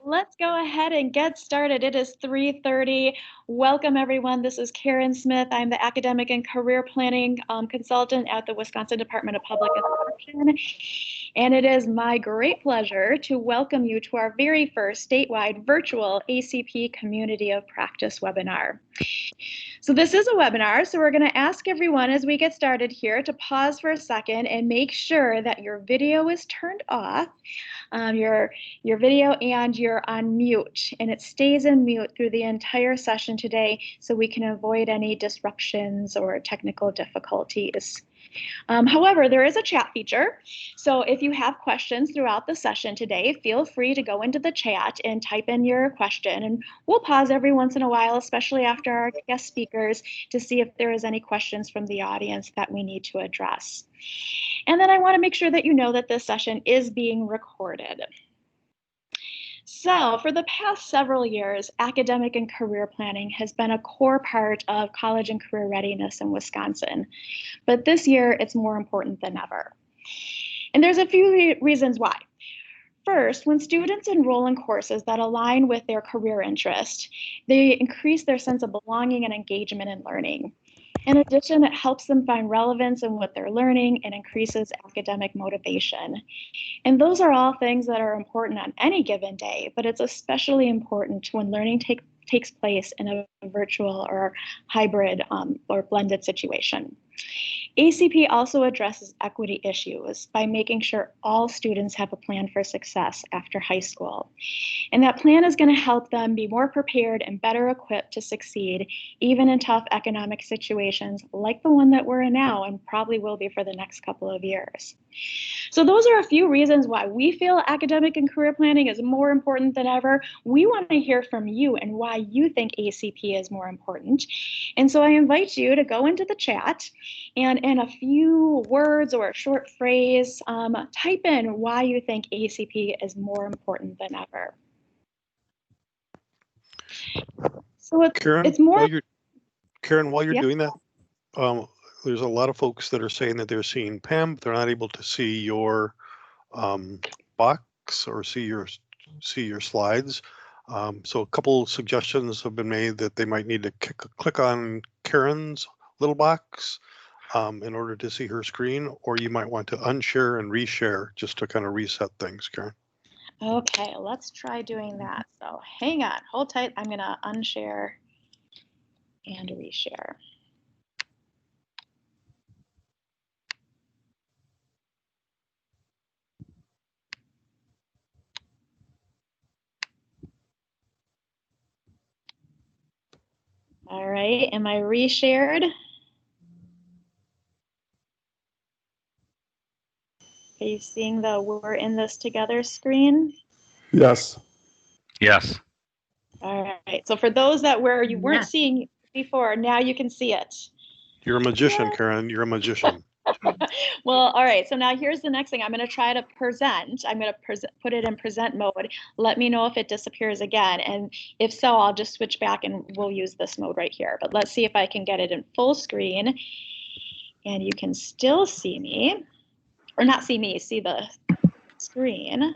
let's go ahead and get started. It is 3:30. Welcome, everyone. This is Karen Smith. I'm the Academic and Career Planning Consultant at the Wisconsin Department of Public Instruction. And it is my great pleasure to welcome you to our very first statewide virtual ACP Community of Practice webinar. So this is a webinar, so we're going to ask everyone as we get started here to pause for a second and make sure that your video is turned off, your video, and you're on mute, and it stays in mute through the entire session today so we can avoid any disruptions or technical difficulties. However, there is a chat feature, so if you have questions throughout the session today, feel free to go into the chat and type in your question, and we'll pause every once in a while, especially after our guest speakers, to see if there is any questions from the audience that we need to address. And then I want to make sure that you know that this session is being recorded. So for the past several years, academic and career planning has been a core part of college and career readiness in Wisconsin. But this year, it's more important than ever. And there's a few reasons why. First, when students enroll in courses that align with their career interest, they increase their sense of belonging and engagement in learning. In addition, it helps them find relevance in what they're learning and increases academic motivation. And those are all things that are important on any given day, but it's especially important when learning takes place in a virtual or hybrid or blended situation. ACP also addresses equity issues by making sure all students have a plan for success after high school. And that plan is going to help them be more prepared and better equipped to succeed, even in tough economic situations like the one that we're in now and probably will be for the next couple of years. So those are a few reasons why we feel academic and career planning is more important than ever. We want to hear from you and why you think ACP is more important. And so I invite you to go into the chat and in a few words or a short phrase, type in why you think ACP is more important than ever. So it's more. Karen, while you're doing that, there's a lot of folks that are saying that they're seeing Pam, but they're not able to see your box or see your slides. So a couple suggestions have been made that they might need to click on Karen's little box in order to see her screen, or you might want to unshare and reshare just to kind of reset things, Karen. Okay, let's try doing that. So hang on, hold tight. I'm going to unshare and reshare. All right, am I reshared? Are you seeing the "we're in this together" screen? Yes. Yes. All right, so for those that you weren't seeing before, now you can see it. You're a magician, Karen, you're a magician. Well, all right, so now here's the next thing. I'm going to try to present. I'm going to put it in present mode. Let me know if it disappears again. And if so, I'll just switch back and we'll use this mode right here. But let's see if I can get it in full screen. And you can still see me. Or not see me, see the screen.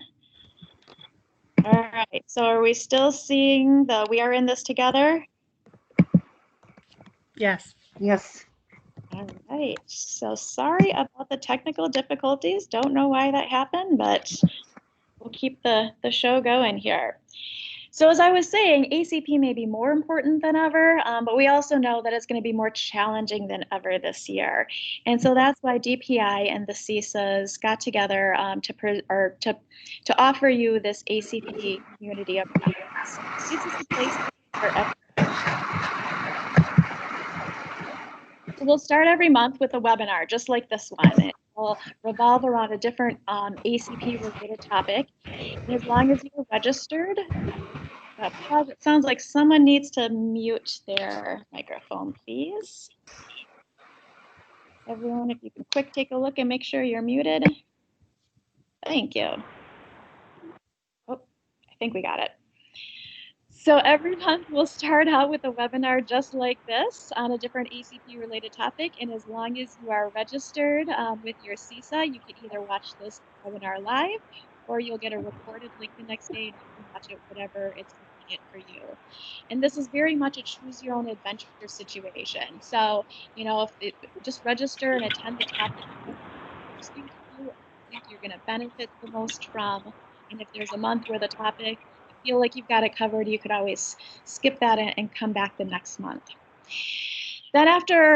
All right, so are we still seeing the "we are in this together"? Yes. Yes. All right, so sorry about the technical difficulties. Don't know why that happened, but we'll keep the show going here. So as I was saying, ACP may be more important than ever, but we also know that it's going to be more challenging than ever this year. And so that's why DPI and the CISAs got together to offer you this ACP community of practice. This is a place for everyone. So we'll start every month with a webinar just like this one. It will revolve around a different ACP-related topic. And as long as you're registered, it sounds like someone needs to mute their microphone, please. Everyone, if you can quick take a look and make sure you're muted. Thank you. Oh, I think we got it. So every month we'll start out with a webinar just like this on a different ACP related topic. And as long as you are registered with your CISA, you can either watch this webinar live or you'll get a recorded link the next day and you can watch it whatever it's convenient for you. And this is very much a choose your own adventure situation. So, just register and attend the topic interesting to you, think you're going to benefit the most from. And if there's a month where the topic you feel like you've got it covered, you could always skip that and come back the next month. Then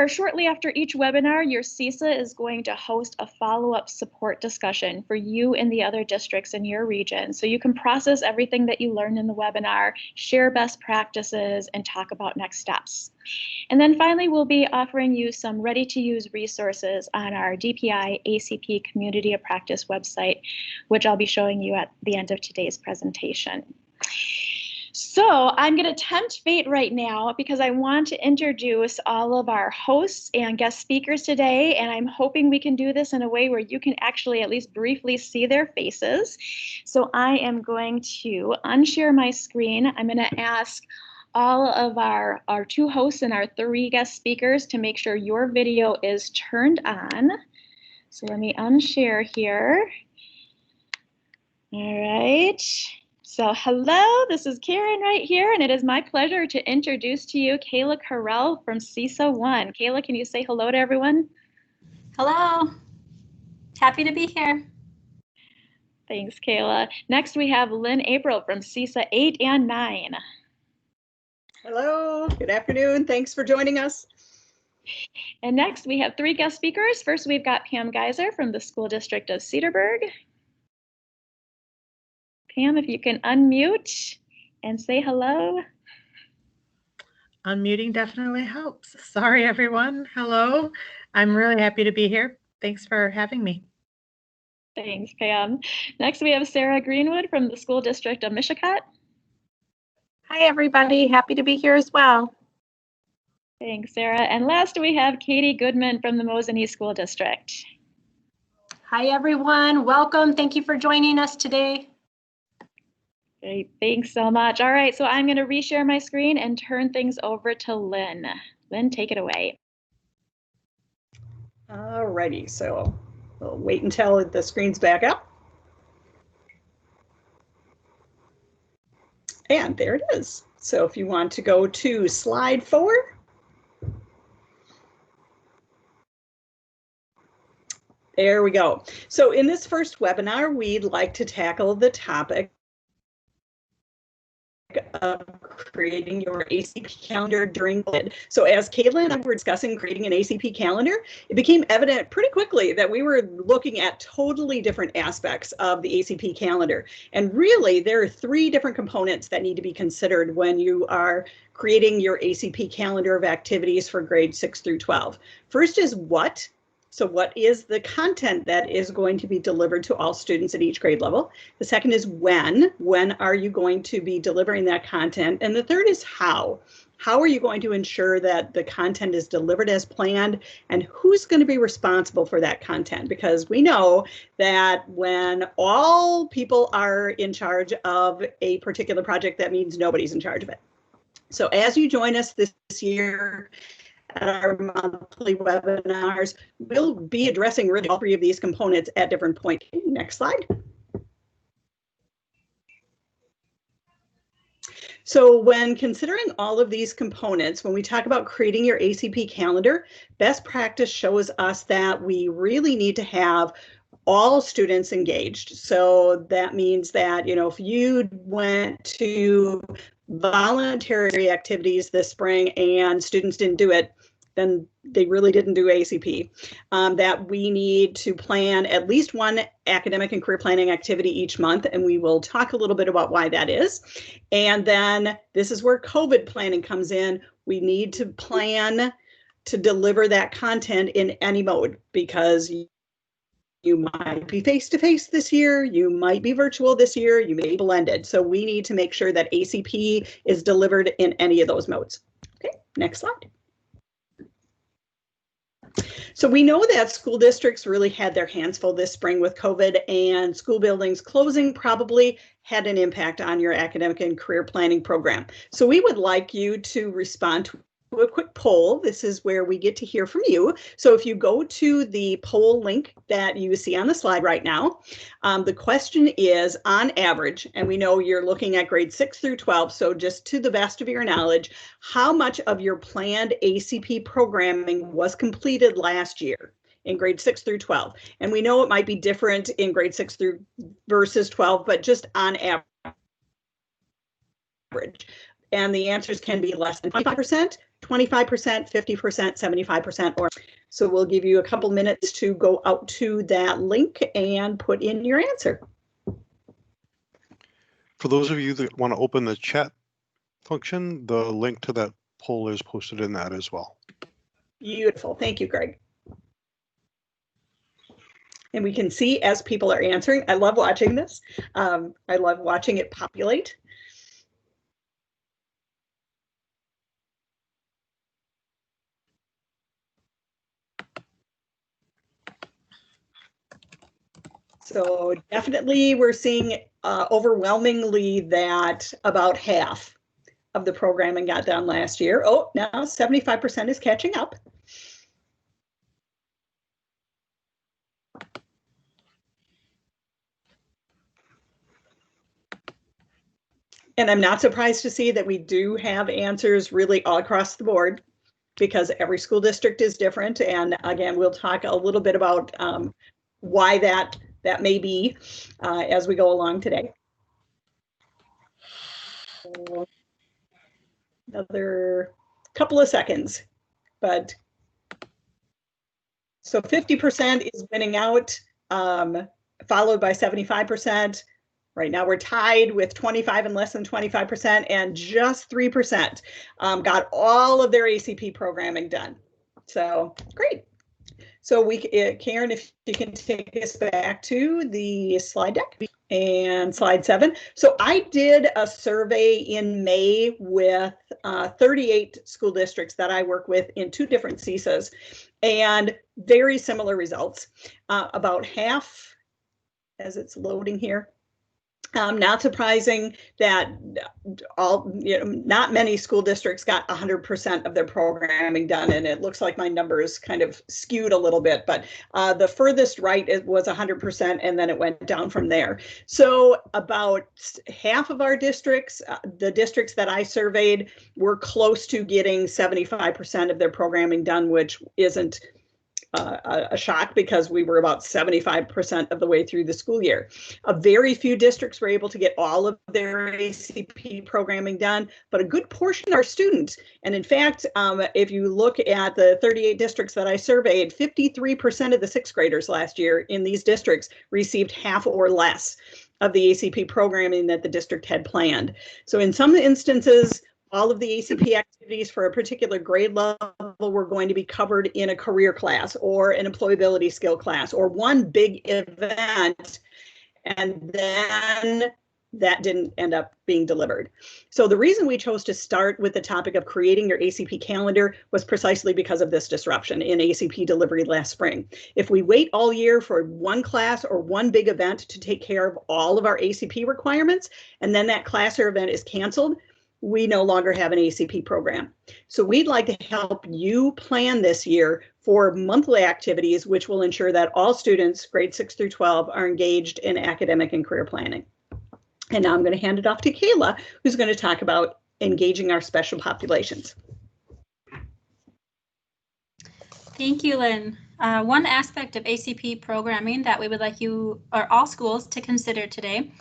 shortly after each webinar, your CISA is going to host a follow-up support discussion for you and the other districts in your region. So you can process everything that you learned in the webinar, share best practices, and talk about next steps. And then finally, we'll be offering you some ready-to-use resources on our DPI ACP Community of Practice website, which I'll be showing you at the end of today's presentation. So I'm going to tempt fate right now because I want to introduce all of our hosts and guest speakers today, and I'm hoping we can do this in a way where you can actually at least briefly see their faces. So I am going to unshare my screen. I'm going to ask all of our two hosts and our 3 guest speakers to make sure your video is turned on. So let me unshare here. All right. So hello, this is Karen right here, and it is my pleasure to introduce to you Kayla Carell from CISA 1. Kayla, can you say hello to everyone? Hello, happy to be here. Thanks, Kayla. Next, we have Lynn April from CISA 8 and 9. Hello, good afternoon. Thanks for joining us. And next, we have 3 guest speakers. First, we've got Pam Geiser from the School District of Cedarburg. Pam, if you can unmute and say hello. Unmuting definitely helps. Sorry, everyone. Hello. I'm really happy to be here. Thanks for having me. Thanks, Pam. Next, we have Sarah Greenwood from the School District of Mishicot. Hi, everybody. Happy to be here as well. Thanks, Sarah. And last, we have Katie Goodman from the Mosinee School District. Hi, everyone. Welcome. Thank you for joining us today. Great, thanks so much. All right, so I'm going to reshare my screen and turn things over to Lynn. Lynn, take it away. All righty, so we'll wait until the screen's back up. And there it is. So if you want to go to slide 4. There we go. So in this first webinar, we'd like to tackle the topic of creating your ACP calendar during COVID. So as Kayla and I were discussing creating an ACP calendar, it became evident pretty quickly that we were looking at totally different aspects of the ACP calendar. And really, there are 3 different components that need to be considered when you are creating your ACP calendar of activities for grades 6 through 12. First is what. So what is the content that is going to be delivered to all students at each grade level? The second is when. When are you going to be delivering that content? And the third is how. How are you going to ensure that the content is delivered as planned, and who's going to be responsible for that content? Because we know that when all people are in charge of a particular project, that means nobody's in charge of it. So as you join us this year, at our monthly webinars, we'll be addressing really all 3 of these components at different points. Next slide. So when considering all of these components, when we talk about creating your ACP calendar, best practice shows us that we really need to have all students engaged. So that means that, if you went to voluntary activities this spring and students didn't do it, then they really didn't do ACP. That we need to plan at least 1 academic and career planning activity each month, and we will talk a little bit about why that is. And then this is where COVID planning comes in. We need to plan to deliver that content in any mode, because you might be face-to-face this year, you might be virtual this year, you may be blended. So we need to make sure that ACP is delivered in any of those modes. Okay, next slide. So we know that school districts really had their hands full this spring with COVID, and school buildings closing probably had an impact on your academic and career planning program. So we would like you to respond to a quick poll. This is where we get to hear from you. So if you go to the poll link that you see on the slide right now, the question is, on average, and we know you're looking at grades 6 through 12, so just to the best of your knowledge, how much of your planned ACP programming was completed last year in grade 6 through 12? And we know it might be different in grade 6 through versus 12, but just on average. And the answers can be less than 25%, 25%, 50%, 75%, or so. We'll give you a couple minutes to go out to that link and put in your answer. For those of you that want to open the chat function, the link to that poll is posted in that as well. Beautiful. Thank you, Greg. And we can see as people are answering. I love watching this. I love watching it populate. So definitely we're seeing overwhelmingly that about half of the programming got done last year. Oh, now 75% is catching up. And I'm not surprised to see that we do have answers really all across the board, because every school district is different. And again, we'll talk a little bit about why that may be as we go along today. So, another couple of seconds, but so 50% is winning out, followed by 75%. Right now we're tied with 25 and less than 25%, and just 3% got all of their ACP programming done. So great. So Karen, if you can take us back to the slide deck and slide 7. So I did a survey in May with 38 school districts that I work with in 2 different CISAs, and very similar results. About half, as it's loading here, not surprising that not many school districts got 100% of their programming done, and it looks like my numbers kind of skewed a little bit, but the furthest right it was 100%, and then it went down from there. So about half of our districts, the districts that I surveyed, were close to getting 75% of their programming done, which isn't a shock, because we were about 75% of the way through the school year. A very few districts were able to get all of their ACP programming done, but a good portion are students. And in fact, if you look at the 38 districts that I surveyed, 53% of the 6th graders last year in these districts received half or less of the ACP programming that the district had planned. So in some instances, all of the ACP activities for a particular grade level were going to be covered in a career class or an employability skill class or one big event, and then that didn't end up being delivered. So the reason we chose to start with the topic of creating your ACP calendar was precisely because of this disruption in ACP delivery last spring. If we wait all year for one class or one big event to take care of all of our ACP requirements, and then that class or event is canceled, we no longer have an ACP program. So we'd like to help you plan this year for monthly activities, which will ensure that all students, grades 6 through 12, are engaged in academic and career planning. And now I'm going to hand it off to Kayla, who's going to talk about engaging our special populations. Thank you, Lynn. One aspect of ACP programming that we would like you or all schools to consider today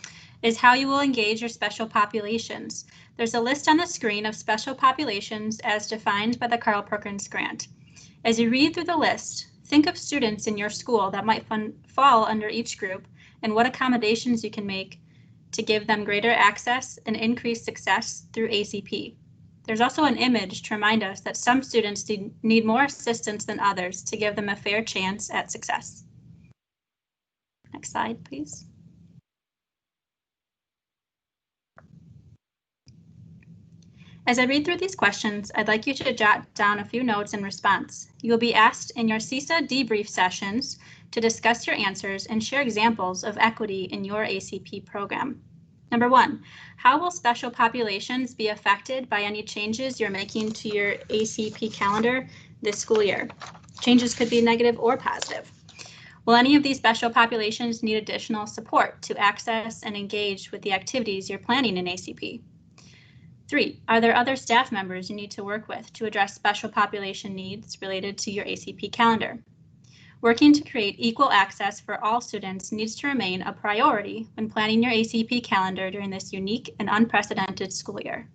is how you will engage your special populations. There's a list on the screen of special populations as defined by the Carl Perkins Grant. As you read through the list, think of students in your school that might fall under each group and what accommodations you can make to give them greater access and increased success through ACP. There's also an image to remind us that some students need more assistance than others to give them a fair chance at success. Next slide, please. As I read through these questions, I'd like you to jot down a few notes in response. You will be asked in your CISA debrief sessions to discuss your answers and share examples of equity in your ACP program. Number 1, how will special populations be affected by any changes you're making to your ACP calendar this school year? Changes could be negative or positive. Will any of these special populations need additional support to access and engage with the activities you're planning in ACP? 3, are there other staff members you need to work with to address special population needs related to your ACP calendar? Working to create equal access for all students needs to remain a priority when planning your ACP calendar during this unique and unprecedented school year.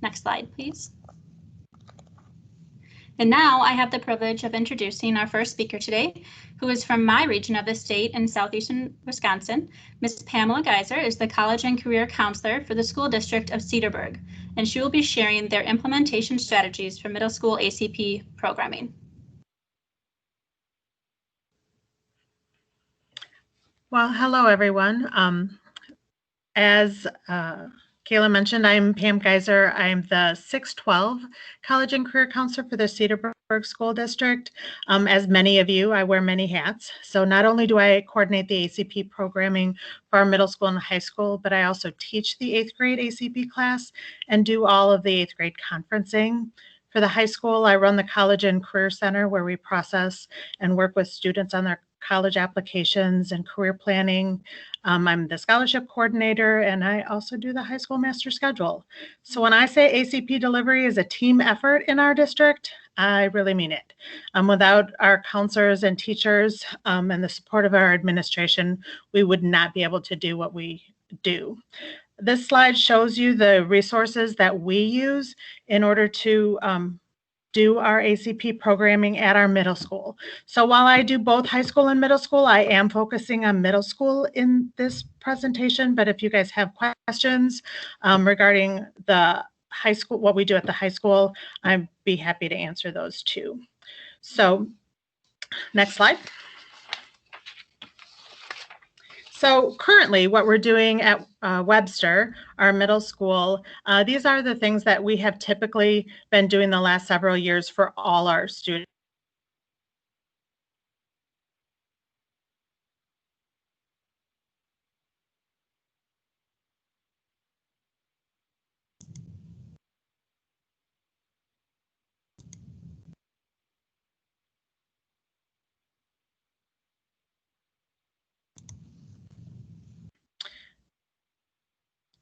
Next slide, please. And now I have the privilege of introducing our first speaker today, who is from my region of the state in southeastern Wisconsin. Ms. Pamela Geiser is the College and Career Counselor for the School District of Cedarburg, and she will be sharing their implementation strategies for middle school ACP programming. Well, hello, everyone. As Kayla mentioned, I'm Pam Geiser. I'm the 612 College and Career Counselor for the Cedarburg School District. As many of you, I wear many hats. So not only do I coordinate the ACP programming for our middle school and high school, but I also teach the 8th grade ACP class and do all of the 8th grade conferencing. For the high school, I run the College and Career Center, where we process and work with students on their college applications and career planning. I'm the scholarship coordinator, and I also do the high school master schedule. So when I say ACP delivery is a team effort in our district, I really mean it. Without our counselors and teachers and the support of our administration, we would not be able to do what we do. This slide shows you the resources that we use in order to do our ACP programming at our middle school. So while I do both high school and middle school, I am focusing on middle school in this presentation. But if you guys have questions regarding the high school, what we do at the high school, I'd be happy to answer those too. So next slide. So currently what we're doing at Webster, our middle school, these are the things that we have typically been doing the last several years for all our students.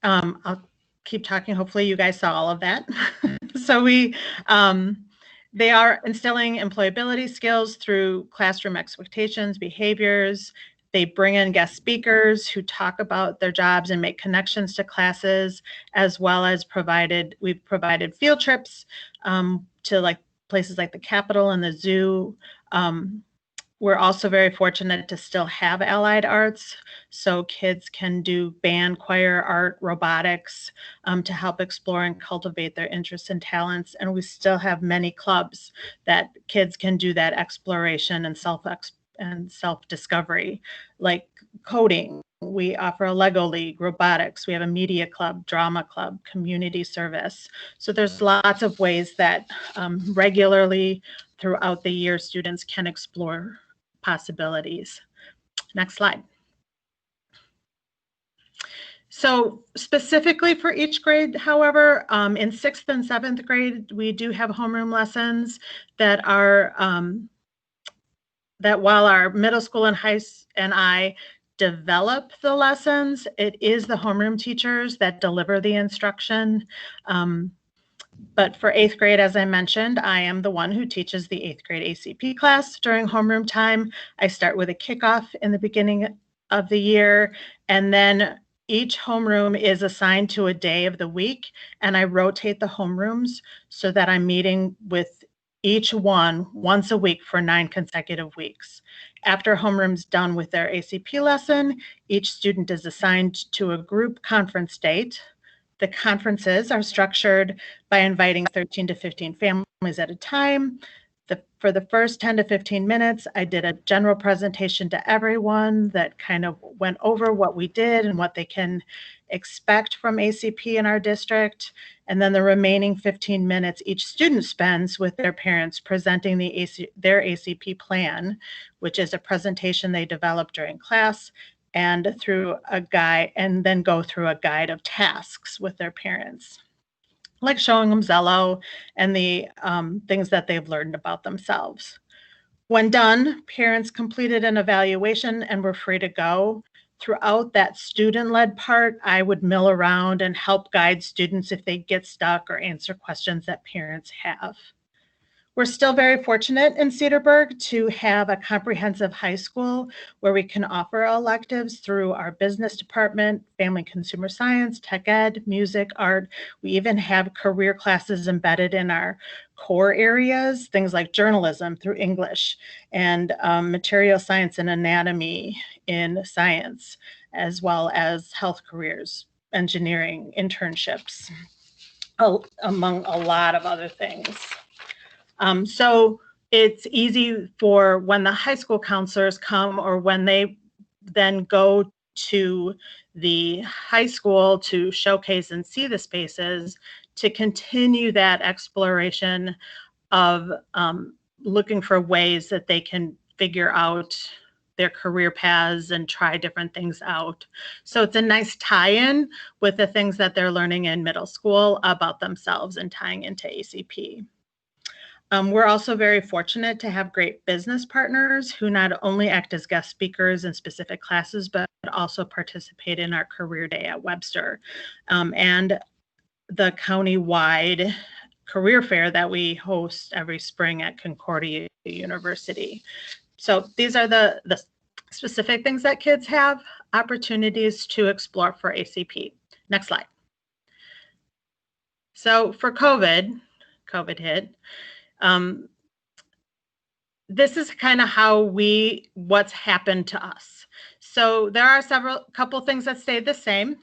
I'll keep talking. Hopefully you guys saw all of that. So they are instilling employability skills through classroom expectations, behaviors. They bring in guest speakers who talk about their jobs and make connections to classes, as well as we've provided field trips to like places like the Capitol and the zoo. We're also very fortunate to still have allied arts, so kids can do band, choir, art, robotics to help explore and cultivate their interests and talents. And we still have many clubs that kids can do that exploration and self-discovery, like coding. We offer a Lego League, robotics. We have a media club, drama club, community service. So there's lots of ways that regularly throughout the year students can explore possibilities. Next slide. So specifically for each grade, however, in 6th and 7th grade, we do have homeroom lessons that are that while our middle school and I develop the lessons, it is the homeroom teachers that deliver the instruction. But for 8th grade, as I mentioned, I am the one who teaches the 8th grade ACP class during homeroom time. I start with a kickoff in the beginning of the year, and then each homeroom is assigned to a day of the week, and I rotate the homerooms so that I'm meeting with each one once a week for 9 consecutive weeks. After homeroom's done with their ACP lesson, each student is assigned to a group conference date. The conferences are structured by inviting 13 to 15 families at a time. For the first 10 to 15 minutes, I did a general presentation to everyone that kind of went over what we did and what they can expect from ACP in our district. And then the remaining 15 minutes each student spends with their parents presenting their ACP plan, which is a presentation they developed during class. and through a guide, and then go through a guide of tasks with their parents, like showing them Zello and the things that they've learned about themselves. When done, parents completed an evaluation and were free to go. Throughout that student-led part, I would mill around and help guide students if they get stuck or answer questions that parents have. We're still very fortunate in Cedarburg to have a comprehensive high school where we can offer electives through our business department, family consumer science, tech ed, music, art. We even have career classes embedded in our core areas, things like journalism through English, and material science and anatomy in science, as well as health careers, engineering, internships, among a lot of other things. So it's easy for when the high school counselors come, or when they then go to the high school to showcase and see the spaces, to continue that exploration of looking for ways that they can figure out their career paths and try different things out. So it's a nice tie-in with the things that they're learning in middle school about themselves and tying into ACP. We're also very fortunate to have great business partners who not only act as guest speakers in specific classes, but also participate in our career day at Webster, and the county-wide career fair that we host every spring at Concordia University. So these are the specific things that kids have opportunities to explore for ACP. Next slide. So for COVID hit. This is kind of what's happened to us. So there are couple things that stayed the same.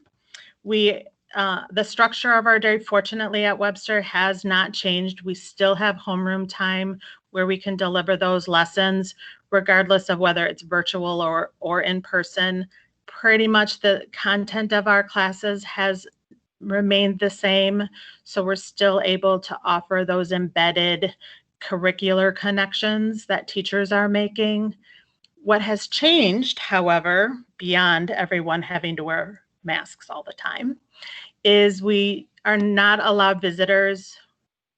The structure of our day, fortunately, at Webster has not changed. We still have homeroom time where we can deliver those lessons, regardless of whether it's virtual or in person. Pretty much the content of our classes has remained the same. So we're still able to offer those embedded curricular connections that teachers are making. What has changed, however, beyond everyone having to wear masks all the time, is we are not allowed visitors.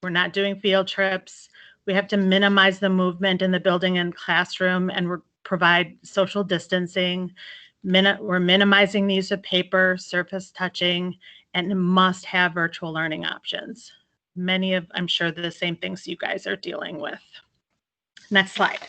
We're not doing field trips. We have to minimize the movement in the building and classroom, and provide social distancing. We're minimizing the use of paper, surface touching, and must have virtual learning options. I'm sure, the same things you guys are dealing with. Next slide.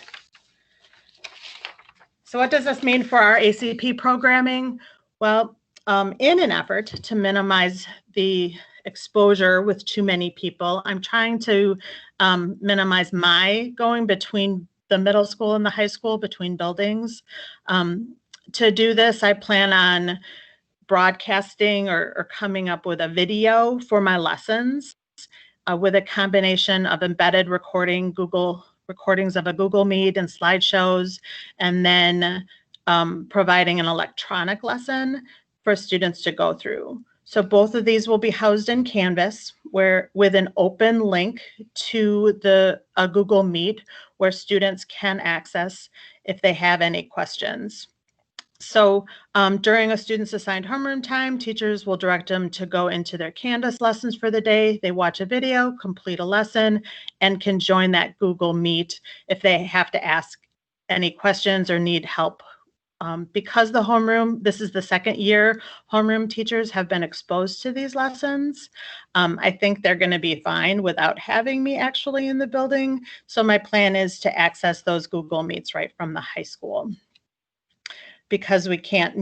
So what does this mean for our ACP programming? Well, in an effort to minimize the exposure with too many people, I'm trying to minimize my going between the middle school and the high school, between buildings. To do this, I plan on broadcasting or coming up with a video for my lessons with a combination of embedded recordings of a Google Meet and slideshows, and then providing an electronic lesson for students to go through. So both of these will be housed in Canvas, with an open link to a Google Meet where students can access if they have any questions. So during a student's assigned homeroom time, teachers will direct them to go into their Canvas lessons for the day. They watch a video, complete a lesson, and can join that Google Meet if they have to ask any questions or need help. Because the homeroom, this is the second year homeroom teachers have been exposed to these lessons, I think they're going to be fine without having me actually in the building. So my plan is to access those Google Meets right from the high school. Because we can't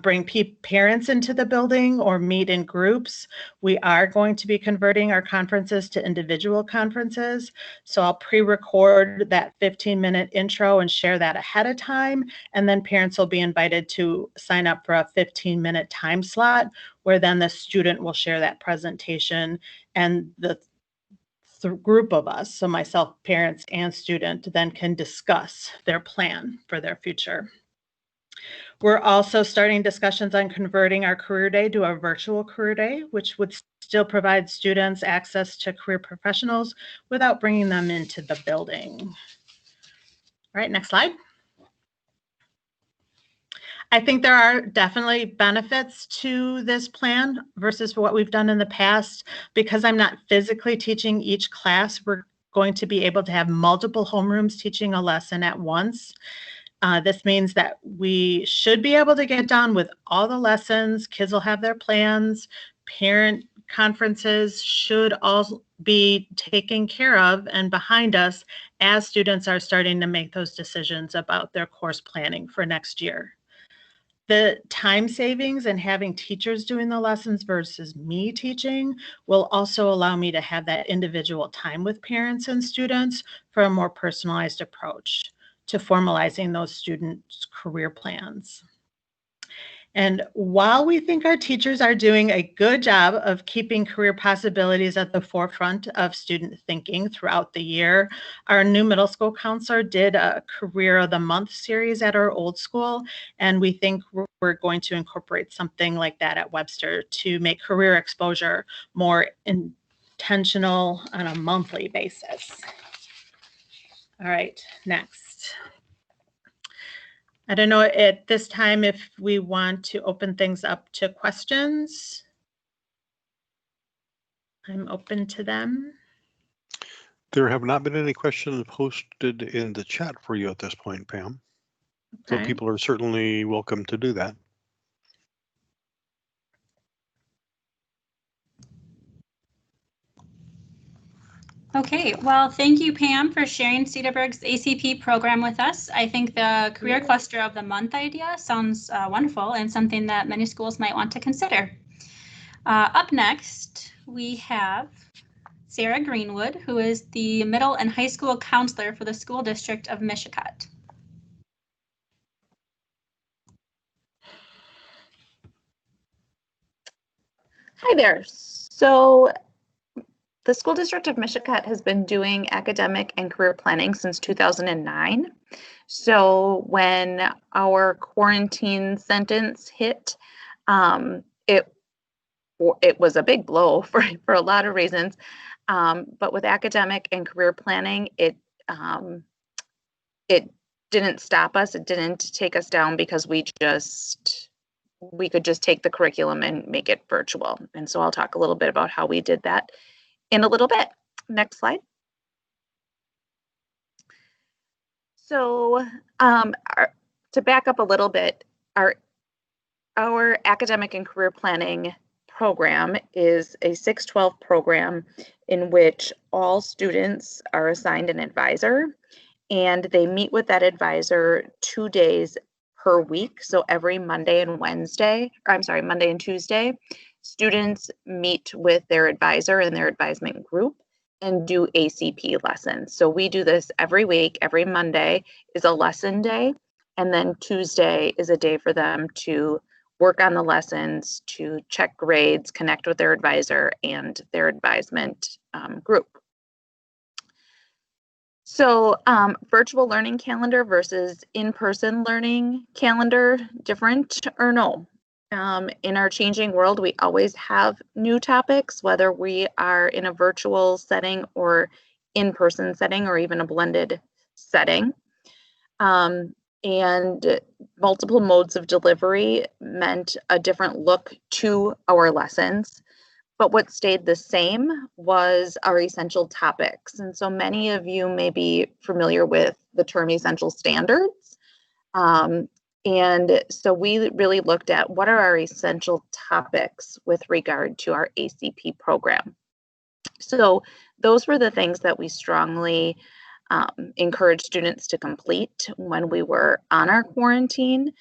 bring parents into the building or meet in groups, we are going to be converting our conferences to individual conferences. So I'll pre-record that 15-minute intro and share that ahead of time. And then parents will be invited to sign up for a 15-minute time slot, where then the student will share that presentation, and the group of us, so myself, parents, and student, then can discuss their plan for their future. We're also starting discussions on converting our career day to a virtual career day, which would still provide students access to career professionals without bringing them into the building. All right, next slide. I think there are definitely benefits to this plan versus what we've done in the past. Because I'm not physically teaching each class, we're going to be able to have multiple homerooms teaching a lesson at once. This means that we should be able to get done with all the lessons. Kids will have their plans. Parent conferences should all be taken care of and behind us as students are starting to make those decisions about their course planning for next year. The time savings and having teachers doing the lessons versus me teaching will also allow me to have that individual time with parents and students for a more personalized approach to formalizing those students' career plans. And while we think our teachers are doing a good job of keeping career possibilities at the forefront of student thinking throughout the year, our new middle school counselor did a Career of the Month series at our old school, and we think we're going to incorporate something like that at Webster to make career exposure more intentional on a monthly basis. All right, next. I don't know at this time if we want to open things up to questions. I'm open to them. There have not been any questions posted in the chat for you at this point, Pam. Okay. So people are certainly welcome to do that. Okay, well, thank you, Pam, for sharing Cedarburg's ACP program with us. I think the Career Cluster of the Month idea sounds wonderful and something that many schools might want to consider. Up next, we have Sarah Greenwood, who is the middle and high school counselor for the school district of Michigan. Hi there. So the school district of Michigan has been doing academic and career planning since 2009. So when our quarantine sentence hit, it was a big blow for a lot of reasons. But with academic and career planning, it didn't stop us. It didn't take us down because we could just take the curriculum and make it virtual. And so I'll talk a little bit about how we did that in a little bit. Next slide. So to back up a little bit, our academic and career planning program is a 612 program in which all students are assigned an advisor, and they meet with that advisor 2 days per week. So every Monday and Tuesday, students meet with their advisor and their advisement group and do ACP lessons. So we do this every week. Every Monday is a lesson day, and then Tuesday is a day for them to work on the lessons, to check grades, connect with their advisor and their advisement group. So virtual learning calendar versus in-person learning calendar, different or no? In our changing world, we always have new topics, whether we are in a virtual setting or in-person setting or even a blended setting. And multiple modes of delivery meant a different look to our lessons. But what stayed the same was our essential topics. And so many of you may be familiar with the term essential standards. And so we really looked at what are our essential topics with regard to our ACP program. So those were the things that we strongly encouraged students to complete when we were on our quarantine.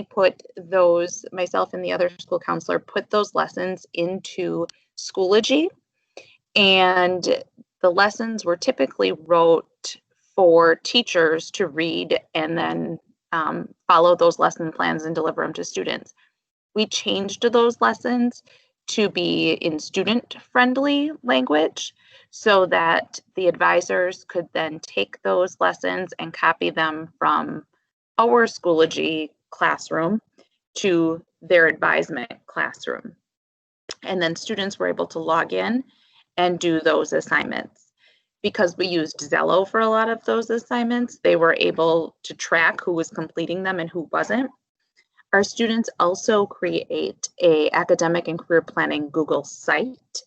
Put those, myself and the other school counselor, put those lessons into Schoology, and the lessons were typically wrote for teachers to read and then follow those lesson plans and deliver them to students. We changed those lessons to be in student-friendly language so that the advisors could then take those lessons and copy them from our Schoology classroom to their advisement classroom. And then students were able to log in and do those assignments. because we used Zello for a lot of those assignments, they were able to track who was completing them and who wasn't. Our students also create a academic and career planning Google site.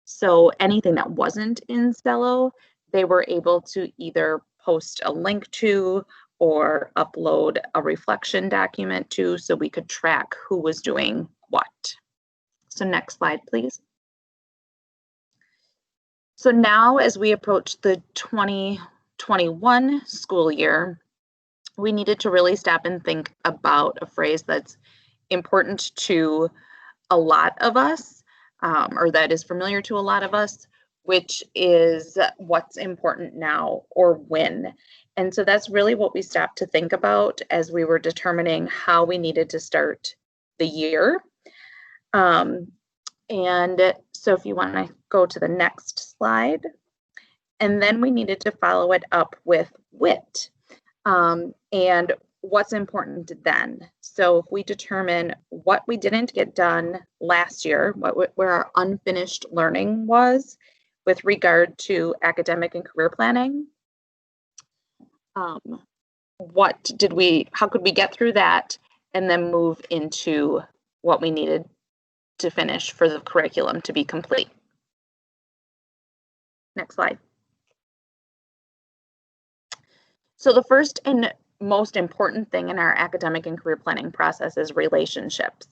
So anything that wasn't in Zello, they were able to either post a link to or upload a reflection document to, so we could track who was doing what. So next slide, please. So now as we approach the 2021 school year, we needed to really stop and think about a phrase that's important to a lot of us, or that is familiar to a lot of us, which is what's important now or when. And so that's really what we stopped to think about as we were determining how we needed to start the year. And so if you want to go to the next slide, and then we needed to follow it up with WIT. And what's important then. So if we determine what we didn't get done last year, where our unfinished learning was with regard to academic and career planning, how could we get through that and then move into what we needed to finish for the curriculum to be complete. Next slide. So the first and most important thing in our academic and career planning process is relationships.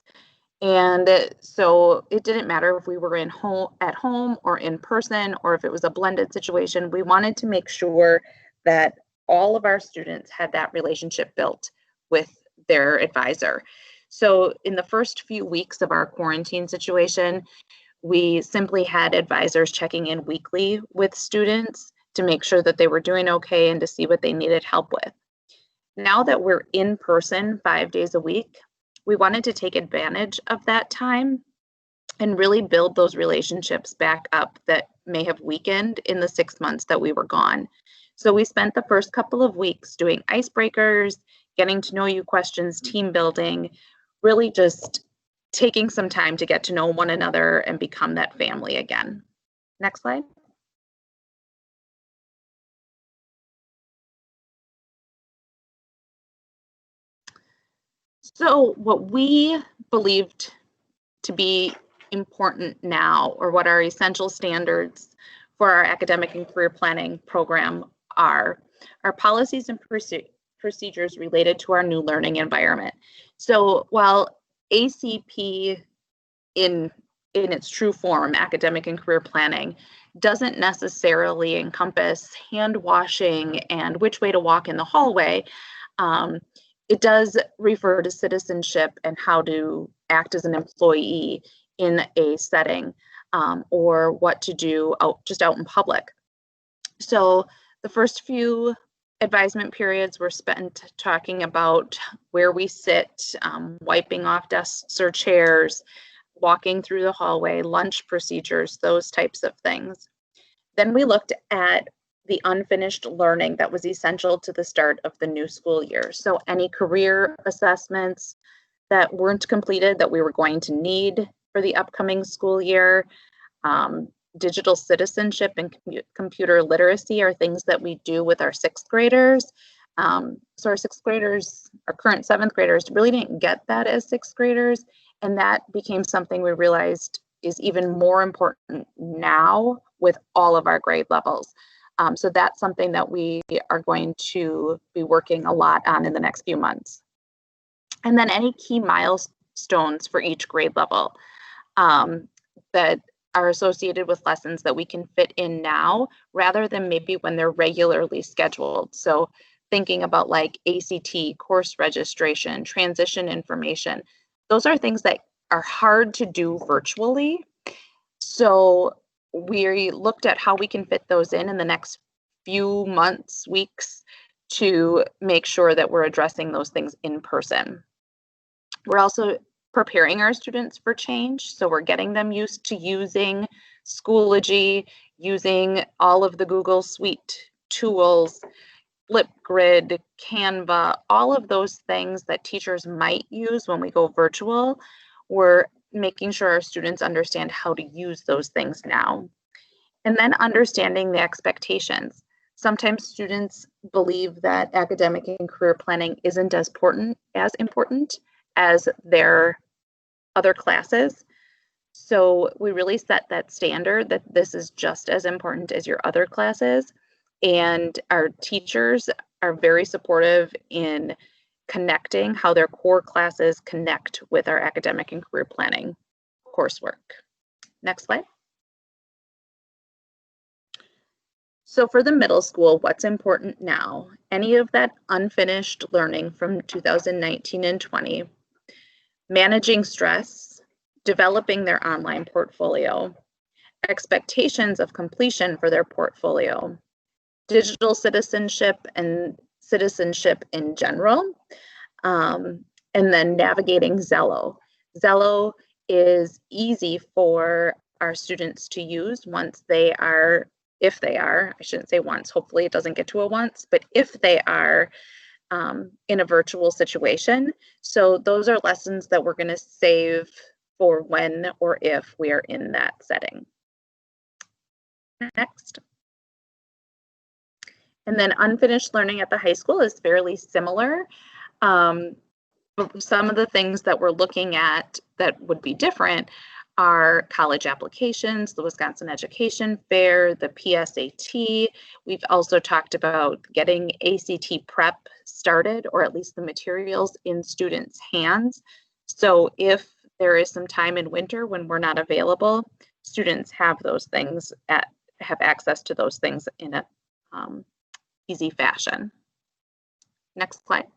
And so it didn't matter if we were at home or in person, or if it was a blended situation. We wanted to make sure that all of our students had that relationship built with their advisor. So in the first few weeks of our quarantine situation, we simply had advisors checking in weekly with students to make sure that they were doing okay and to see what they needed help with. Now that we're in person 5 days a week, we wanted to take advantage of that time and really build those relationships back up that may have weakened in the 6 months that we were gone. So we spent the first couple of weeks doing icebreakers, getting to know you questions, team building, really just taking some time to get to know one another and become that family again. Next slide. So what we believed to be important now, or what our essential standards for our academic and career planning program are policies and procedures related to our new learning environment. So while ACP in its true form, academic and career planning, doesn't necessarily encompass hand washing and which way to walk in the hallway, it does refer to citizenship and how to act as an employee in a setting, or what to do just out in public. So the first few advisement periods were spent talking about where we sit, wiping off desks or chairs, walking through the hallway, lunch procedures, those types of things. Then we looked at the unfinished learning that was essential to the start of the new school year. So any career assessments that weren't completed that we were going to need for the upcoming school year. Digital citizenship and computer literacy are things that we do with our 6th graders. So our 6th graders, our current 7th graders, really didn't get that as 6th graders. And that became something we realized is even more important now with all of our grade levels. So that's something that we are going to be working a lot on in the next few months. And then any key milestones for each grade level that are associated with lessons that we can fit in now, rather than maybe when they're regularly scheduled. So thinking about like ACT, course registration, transition information, those are things that are hard to do virtually. So we looked at how we can fit those in the next few months, weeks, to make sure that we're addressing those things in person. We're also preparing our students for change. So we're getting them used to using Schoology, using all of the Google Suite tools, Flipgrid, Canva, all of those things that teachers might use when we go virtual. We're making sure our students understand how to use those things now. And then understanding the expectations. Sometimes students believe that academic and career planning isn't as important as their other classes. So we really set that standard that this is just as important as your other classes. And our teachers are very supportive in connecting how their core classes connect with our academic and career planning coursework. Next slide. So for the middle school, what's important now? Any of that unfinished learning from 2019 and 20, managing stress, developing their online portfolio, expectations of completion for their portfolio, digital citizenship and citizenship in general, and then navigating Zello. Zello is easy for our students to use once they are, if they are, I shouldn't say once, hopefully it doesn't get to a once, but if they are in a virtual situation. So those are lessons that we're going to save for when or if we are in that setting. Next. And then unfinished learning at the high school is fairly similar. Some of the things that we're looking at that would be different are college applications, the Wisconsin Education Fair, the PSAT. We've also talked about getting ACT prep started, or at least the materials in students' hands. So if there is some time in winter when we're not available, students have those things, have access to those things in a easy fashion. Next slide.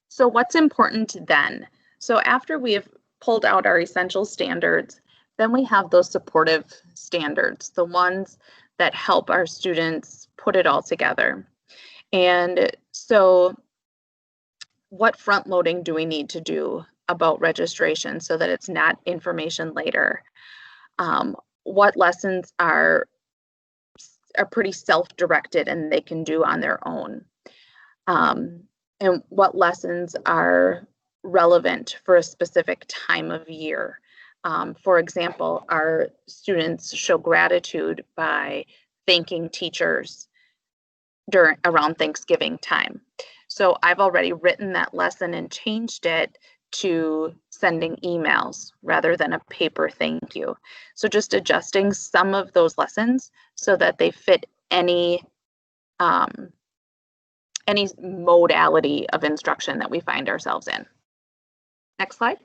So what's important then? So after we have pulled out our essential standards, then we have those supportive standards, the ones that help our students put it all together. And so what front loading do we need to do about registration so that it's not information later? What lessons are pretty self-directed and they can do on their own? And what lessons are relevant for a specific time of year? For example, our students show gratitude by thanking teachers around Thanksgiving time. So I've already written that lesson and changed it to sending emails rather than a paper thank you. So just adjusting some of those lessons so that they fit any modality of instruction that we find ourselves in. Next slide.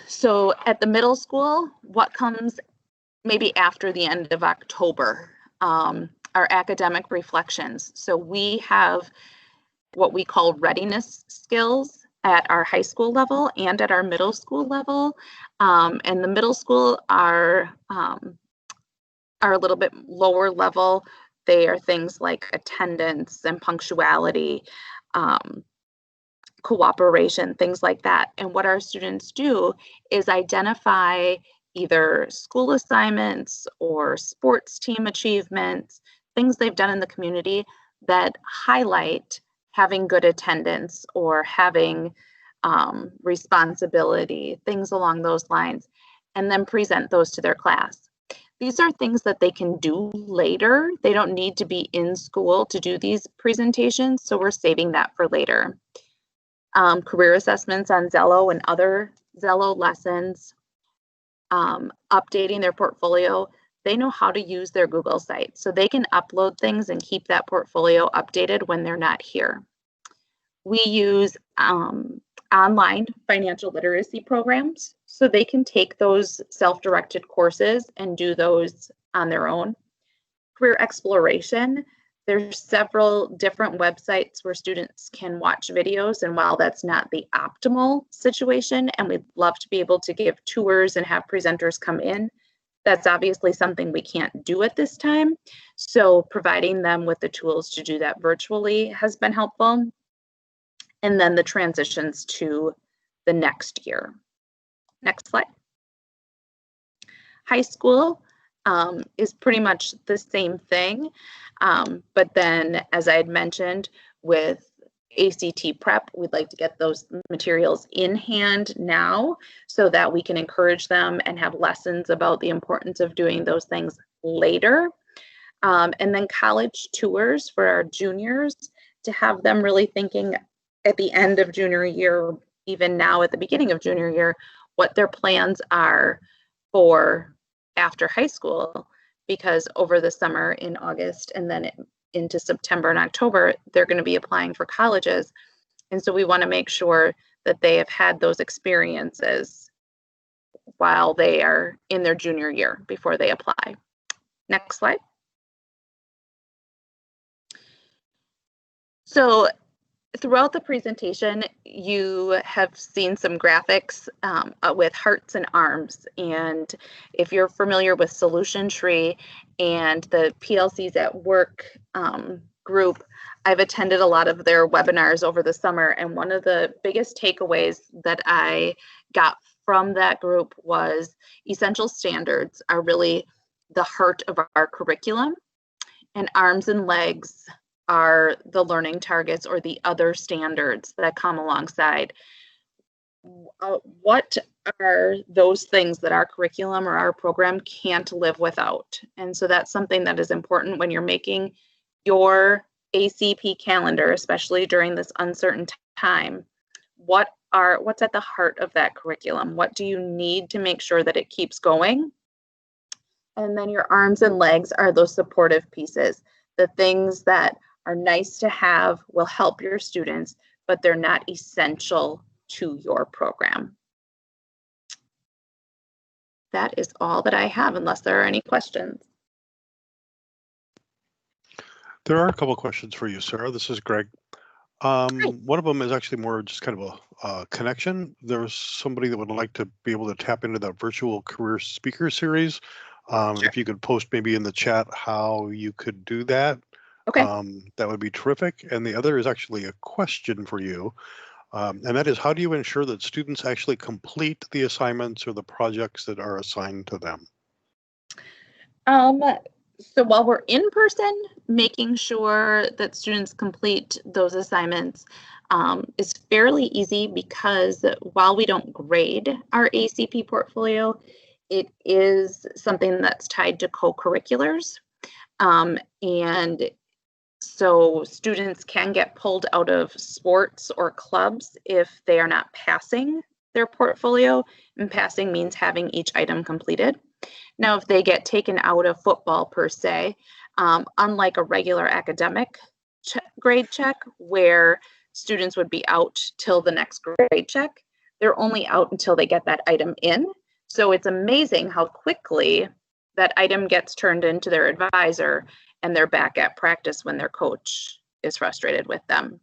So at the middle school, what comes maybe after the end of October? Our academic reflections. So we have what we call readiness skills at our high school level and at our middle school level. And the middle school are a little bit lower level. They are things like attendance and punctuality, cooperation, things like that. And what our students do is identify either school assignments or sports team achievements, things they've done in the community that highlight having good attendance or having responsibility, things along those lines, and then present those to their class. These are things that they can do later. They don't need to be in school to do these presentations, so we're saving that for later. Career assessments on Zello and other Zello lessons, updating their portfolio. They know how to use their Google site, so they can upload things and keep that portfolio updated when they're not here. We use online financial literacy programs, so they can take those self-directed courses and do those on their own. Career exploration, there's several different websites where students can watch videos, and while that's not the optimal situation, and we'd love to be able to give tours and have presenters come in, that's obviously something we can't do at this time. So providing them with the tools to do that virtually has been helpful. And then the transitions to the next year. Next slide. High school is pretty much the same thing, but then, as I had mentioned, with ACT prep, we'd like to get those materials in hand now so that we can encourage them and have lessons about the importance of doing those things later. And then college tours for our juniors, to have them really thinking at the end of junior year, even now at the beginning of junior year, what their plans are for after high school, because over the summer in August and then into September and October, they're going to be applying for colleges. And so we want to make sure that they have had those experiences while they are in their junior year before they apply. Next slide. So throughout the presentation, you have seen some graphics with hearts and arms. And if you're familiar with Solution Tree and the PLCs at Work group, I've attended a lot of their webinars over the summer. And one of the biggest takeaways that I got from that group was essential standards are really the heart of our curriculum, and arms and legs are the learning targets or the other standards that come alongside. What are those things that our curriculum or our program can't live without? And so that's something that is important when you're making your ACP calendar, especially during this uncertain time. What's at the heart of that curriculum? What do you need to make sure that it keeps going? And then your arms and legs are those supportive pieces, the things that are nice to have, will help your students, but they're not essential to your program. That is all that I have, unless there are any questions. There are a couple of questions for you, Sarah. This is Greg. One of them is actually more just kind of a connection. There's somebody that would like to be able to tap into that virtual career speaker series. Sure. If you could post maybe in the chat how you could do that. Okay. That would be terrific. And the other is actually a question for you. And that is, how do you ensure that students actually complete the assignments or the projects that are assigned to them? So while we're in person, making sure that students complete those assignments is fairly easy, because while we don't grade our ACP portfolio, it is something that's tied to co-curriculars. And so students can get pulled out of sports or clubs if they are not passing their portfolio, and passing means having each item completed. Now, if they get taken out of football per se, unlike a regular academic grade check where students would be out till the next grade check, they're only out until they get that item in. So it's amazing how quickly that item gets turned into their advisor and they're back at practice when their coach is frustrated with them.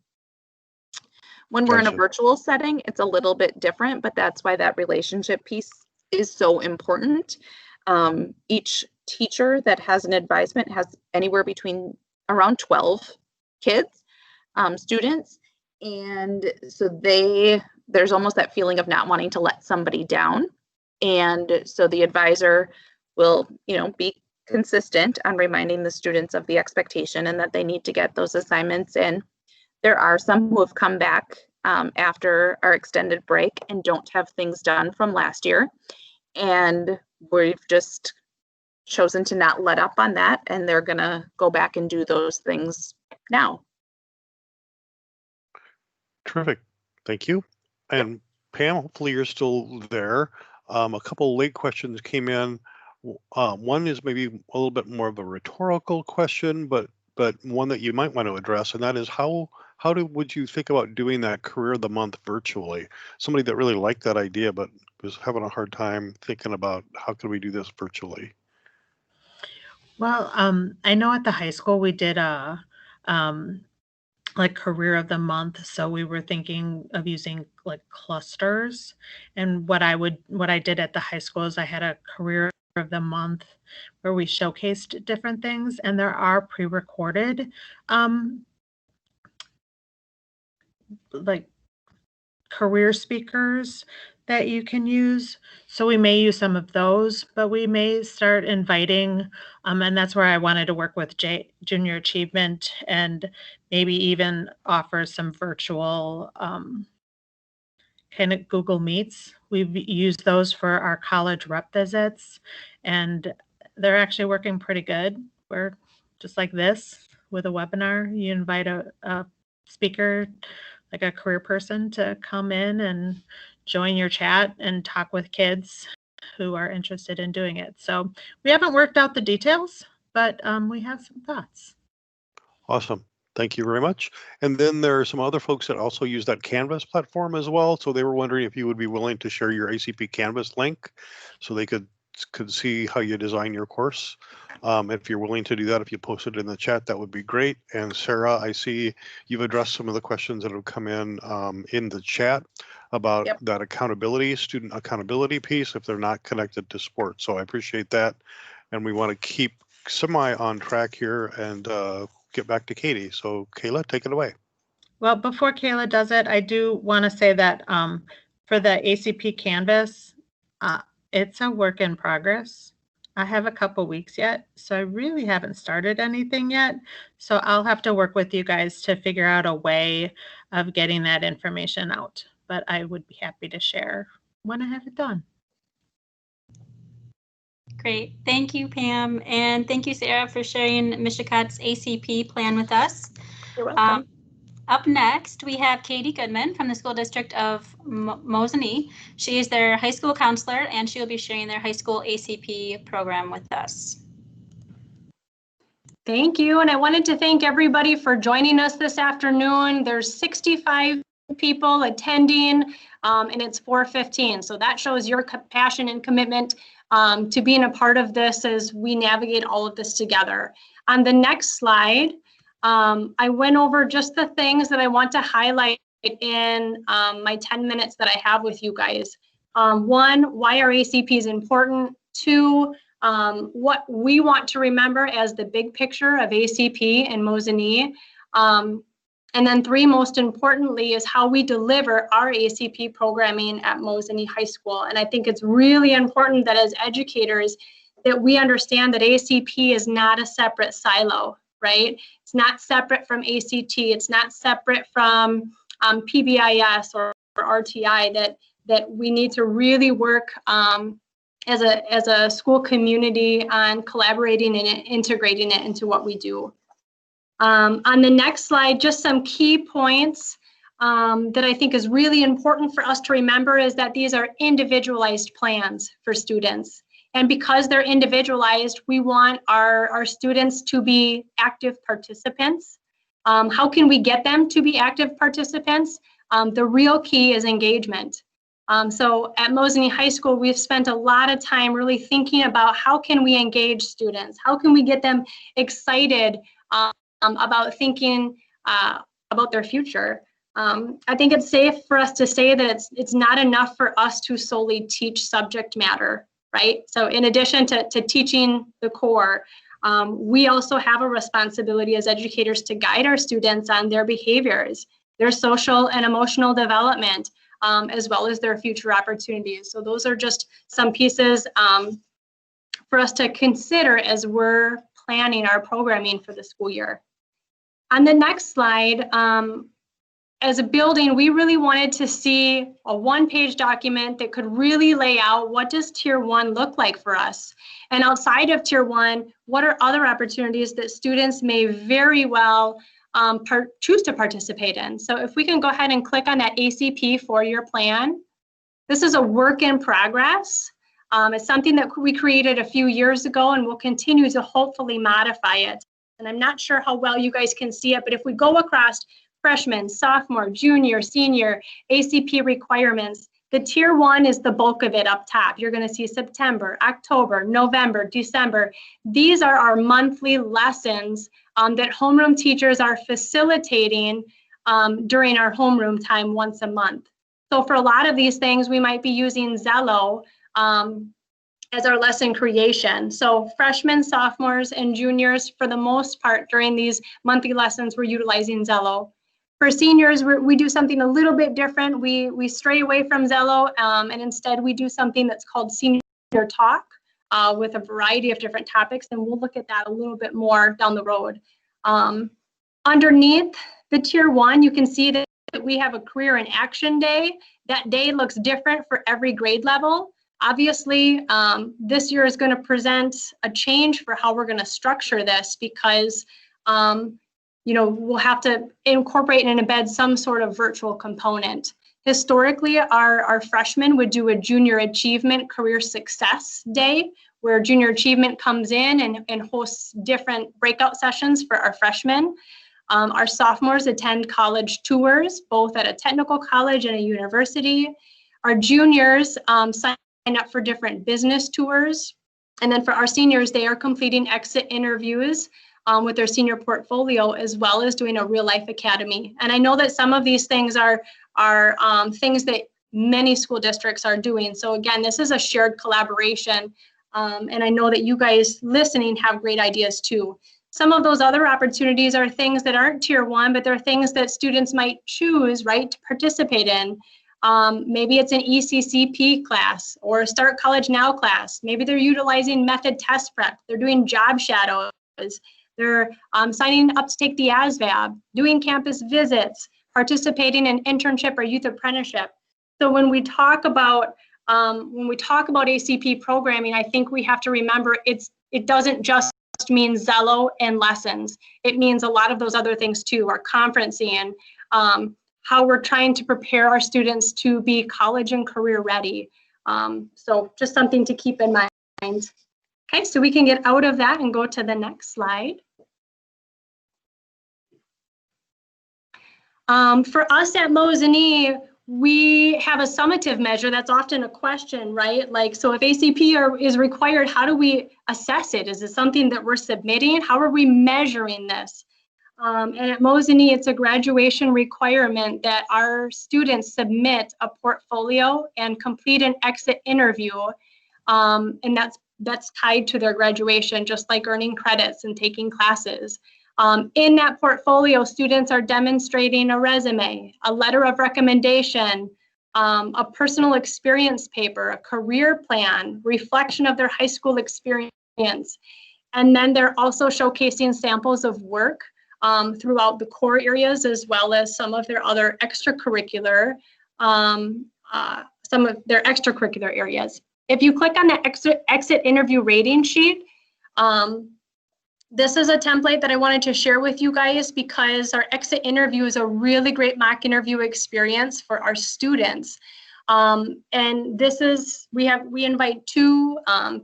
When we're in a virtual setting, it's a little bit different, but that's why that relationship piece is so important. Each teacher that has an advisement has anywhere between around 12 kids, students. And so there's almost that feeling of not wanting to let somebody down. And so the advisor will, be consistent on reminding the students of the expectation and that they need to get those assignments in. There are some who have come back after our extended break and don't have things done from last year. And we've just chosen to not let up on that, and they're going to go back and do those things now. Terrific. Thank you. And Pam, hopefully you're still there. A couple late questions came in. One is maybe a little bit more of a rhetorical question, but one that you might want to address, and that is would you think about doing that Career of the Month virtually? Somebody that really liked that idea, but was having a hard time thinking about how can we do this virtually? Well, I know at the high school we did a like Career of the Month, so we were thinking of using like clusters. And what I did at the high school is I had a Career of the Month where we showcased different things, and there are pre-recorded like career speakers that you can use. So we may use some of those, but we may start inviting, and that's where I wanted to work with Junior Achievement and maybe even offer some virtual kind of Google Meets. We've used those for our college rep visits, and they're actually working pretty good. We're just like this with a webinar. You invite a speaker, like a career person, to come in and join your chat and talk with kids who are interested in doing it. So we haven't worked out the details, but we have some thoughts. Awesome. Thank you very much. And then there are some other folks that also use that Canvas platform as well. So they were wondering if you would be willing to share your ACP Canvas link so they could see how you design your course. If you're willing to do that, if you post it in the chat, that would be great. And Sarah, I see you've addressed some of the questions that have come in the chat about that accountability, student accountability piece if they're not connected to sports. So I appreciate that. And we want to keep semi on track here and get back to Katie. So Kayla, take it away. Well, before Kayla does it, I do want to say that for the ACP Canvas, it's a work in progress. I have a couple weeks yet, so I really haven't started anything yet. So I'll have to work with you guys to figure out a way of getting that information out. But I would be happy to share when I have it done. Great. Thank you, Pam. And thank you, Sarah, for sharing Mishicot's ACP plan with us. You're welcome. Up next, we have Katie Goodman from the School District of Mosinee. She is their high school counselor, and she will be sharing their high school ACP program with us. Thank you. And I wanted to thank everybody for joining us this afternoon. There's 65 people attending, and it's 4:15. So that shows your passion and commitment to being a part of this as we navigate all of this together. On the next slide, I went over just the things that I want to highlight in my 10 minutes that I have with you guys. One, why our ACP is important. Two, what we want to remember as the big picture of ACP and Mosinee. And then three, most importantly, is how we deliver our ACP programming at Mosinee High School. And I think it's really important that as educators that we understand that ACP is not a separate silo, right? It's not separate from ACT. It's not separate from PBIS or RTI, that we need to really work as a school community on collaborating and integrating it into what we do. On the next slide, just some key points that I think is really important for us to remember is that these are individualized plans for students. And because they're individualized, we want our students to be active participants. How can we get them to be active participants? The real key is engagement. So at Mosinee High School, we've spent a lot of time really thinking about how can we engage students? How can we get them excited about thinking about their future? I think it's safe for us to say that it's not enough for us to solely teach subject matter, right? So in addition to teaching the core, we also have a responsibility as educators to guide our students on their behaviors, their social and emotional development, as well as their future opportunities. So those are just some pieces for us to consider as we're planning our programming for the school year. On the next slide, as a building, we really wanted to see a one-page document that could really lay out what does Tier 1 look like for us? And outside of Tier 1, what are other opportunities that students may very well choose to participate in? So if we can go ahead and click on that ACP four-year plan. This is a work in progress. It's something that we created a few years ago, and we'll continue to hopefully modify it. And I'm not sure how well you guys can see it, but if we go across freshman, sophomore, junior, senior, ACP requirements, the Tier 1 is the bulk of it up top. You're going to see September, October, November, December. These are our monthly lessons that homeroom teachers are facilitating during our homeroom time once a month. So for a lot of these things, we might be using Zello as our lesson creation. So freshmen, sophomores, and juniors, for the most part, during these monthly lessons, we're utilizing Zello. For seniors, we do something a little bit different. We stray away from Zello, and instead we do something that's called Senior Talk with a variety of different topics, and we'll look at that a little bit more down the road. Underneath the Tier 1, you can see that we have a Career in Action Day. That day looks different for every grade level. Obviously, this year is going to present a change for how we're going to structure this because we'll have to incorporate and embed some sort of virtual component. Historically, our freshmen would do a Junior Achievement Career Success Day, where Junior Achievement comes in and hosts different breakout sessions for our freshmen. Our sophomores attend college tours, both at a technical college and a university. Our juniors sign up for different business tours. And then for our seniors, they are completing exit interviews with their senior portfolio, as well as doing a real life academy. And I know that some of these things are things that many school districts are doing. So again, this is a shared collaboration. And I know that you guys listening have great ideas too. Some of those other opportunities are things that aren't Tier 1, but they're things that students might choose, right, to participate in. Maybe it's an ECCP class or a Start College Now class. Maybe they're utilizing method test prep. They're doing job shadows. They're signing up to take the ASVAB, doing campus visits, participating in internship or youth apprenticeship. So when we talk about ACP programming, I think we have to remember it doesn't just mean Zello and lessons. It means a lot of those other things too, our conferencing, how we're trying to prepare our students to be college and career ready. So just something to keep in mind. Okay, so we can get out of that and go to the next slide. For us at Mosinee, we have a summative measure. That's often a question, right? Like, so if ACP is required, how do we assess it? Is it something that we're submitting? How are we measuring this? And at Mosinee, it's a graduation requirement that our students submit a portfolio and complete an exit interview. And that's tied to their graduation, just like earning credits and taking classes. In that portfolio, students are demonstrating a resume, a letter of recommendation, a personal experience paper, a career plan, reflection of their high school experience. And then they're also showcasing samples of work throughout the core areas, as well as some of their other extracurricular, areas. If you click on the exit interview rating sheet, this is a template that I wanted to share with you guys because our exit interview is a really great mock interview experience for our students. And this is, we invite two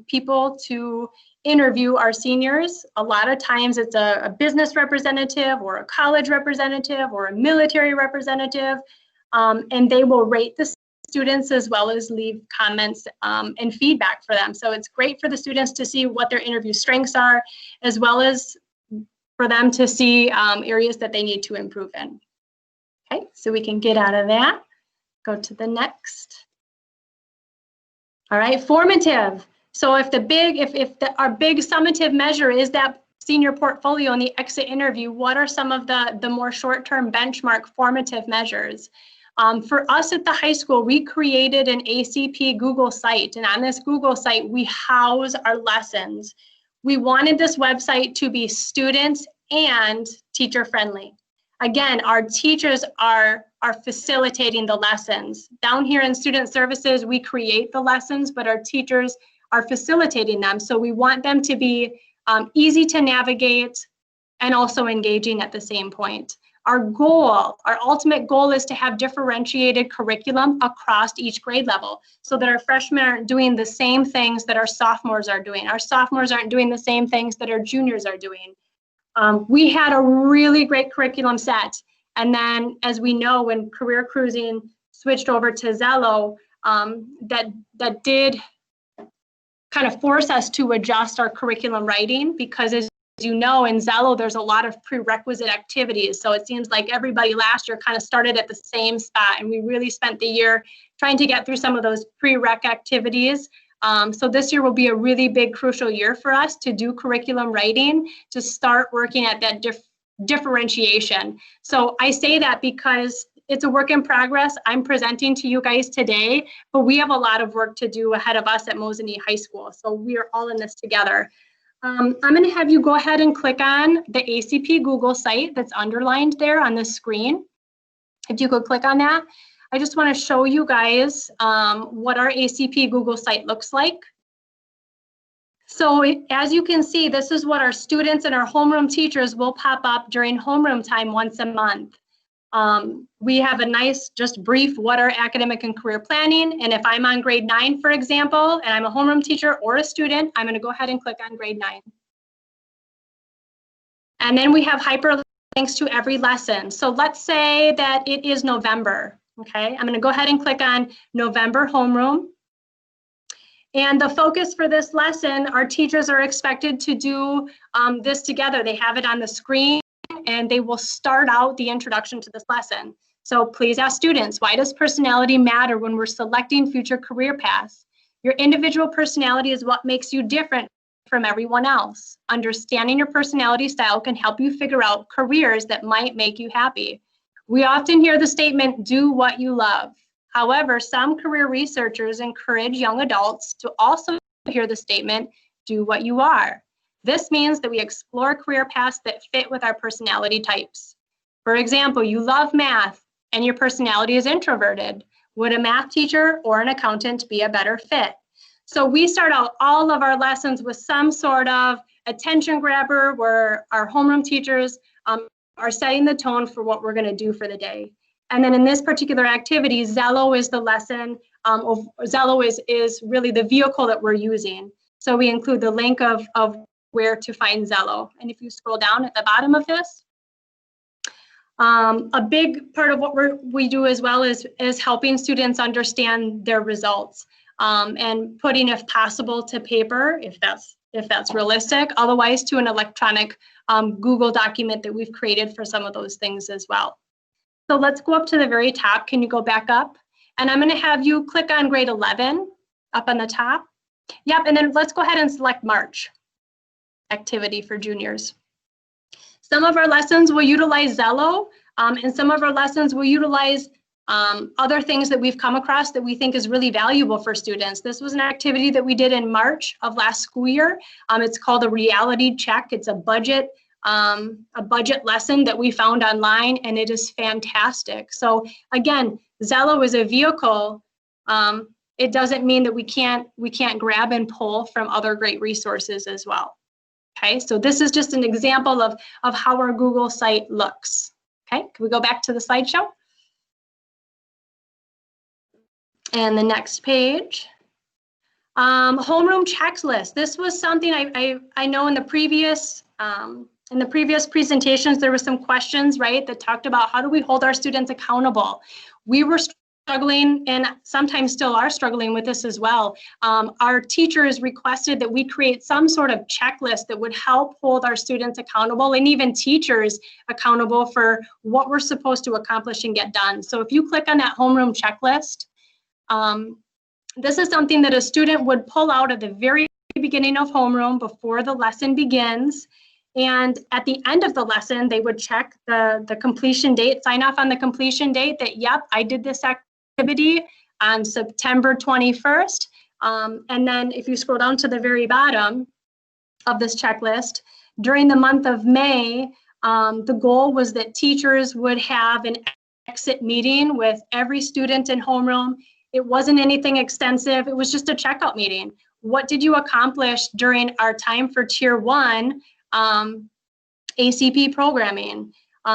people to interview our seniors. A lot of times it's a business representative or a college representative or a military representative, and they will rate the students as well as leave comments and feedback for them. So it's great for the students to see what their interview strengths are, as well as for them to see areas that they need to improve in. Okay, so we can get out of that. Go to the next. All right, formative. So if our big summative measure is that senior portfolio and the exit interview, what are some of the more short-term benchmark formative measures? For us at the high school, we created an ACP Google site, and on this Google site, we house our lessons. We wanted this website to be student and teacher friendly. Again, our teachers are facilitating the lessons. Down here in student services, we create the lessons, but our teachers are facilitating them. So we want them to be easy to navigate and also engaging at the same point. Our ultimate goal is to have differentiated curriculum across each grade level so that our freshmen aren't doing the same things that our sophomores are doing. Our sophomores aren't doing the same things that our juniors are doing. We had a really great curriculum set. And then, as we know, when Career Cruising switched over to Zello, that did kind of force us to adjust our curriculum writing because, as you know, in Zello, there's a lot of prerequisite activities. So it seems like everybody last year kind of started at the same spot, and we really spent the year trying to get through some of those prereq activities. So this year will be a really big, crucial year for us to do curriculum writing, to start working at that differentiation. So I say that because it's a work in progress. I'm presenting to you guys today, but we have a lot of work to do ahead of us at Mosinee High School. So we are all in this together. I'm going to have you go ahead and click on the ACP Google site that's underlined there on the screen. If you could click on that, I just want to show you guys what our ACP Google site looks like. So as you can see, this is what our students and our homeroom teachers will pop up during homeroom time once a month. We have a nice, just brief, what are academic and career planning? And if I'm on grade 9, for example, and I'm a homeroom teacher or a student, I'm going to go ahead and click on grade 9. And then we have hyperlinks to every lesson. So let's say that it is November. Okay, I'm going to go ahead and click on November homeroom. And the focus for this lesson, our teachers are expected to do this together. They have it on the screen, and they will start out the introduction to this lesson. So please ask students, why does personality matter when we're selecting future career paths? Your individual personality is what makes you different from everyone else. Understanding your personality style can help you figure out careers that might make you happy. We often hear the statement, do what you love. However, some career researchers encourage young adults to also hear the statement, do what you are. This means that we explore career paths that fit with our personality types. For example, you love math and your personality is introverted. Would a math teacher or an accountant be a better fit? So we start out all of our lessons with some sort of attention grabber where our homeroom teachers are setting the tone for what we're going to do for the day. And then in this particular activity, Zello is the lesson. Zello is really the vehicle that we're using. So we include the link of where to find Zello. And if you scroll down at the bottom of this, a big part of what we do as well is helping students understand their results and putting, if possible, to paper, if that's realistic, otherwise to an electronic Google document that we've created for some of those things as well. So let's go up to the very top. Can you go back up? And I'm going to have you click on grade 11 up on the top. Yep, and then let's go ahead and select March activity for juniors. Some of our lessons will utilize Zello, and some of our lessons will utilize other things that we've come across that we think is really valuable for students. This was an activity that we did in March of last school year. It's called a reality check. It's a budget lesson that we found online, and it is fantastic. So again, Zello is a vehicle. It doesn't mean that we can't grab and pull from other great resources as well. Okay, so this is just an example of how our Google site looks. Okay, can we go back to the slideshow? And the next page. Homeroom checklist. This was something I know in the previous presentations, there were some questions, right, that talked about how do we hold our students accountable. We were struggling, and sometimes still are struggling with this as well. Our teachers requested that we create some sort of checklist that would help hold our students accountable, and even teachers accountable for what we're supposed to accomplish and get done. So if you click on that homeroom checklist, this is something that a student would pull out at the very beginning of homeroom before the lesson begins. And at the end of the lesson, they would check the completion date, sign off on the completion date that, yep, I did this activity on September 21st. And then if you scroll down to the very bottom of this checklist, during the month of May, the goal was that teachers would have an exit meeting with every student in homeroom. It wasn't anything extensive. It was just a checkout meeting. What did you accomplish during our time for Tier 1 ACP programming?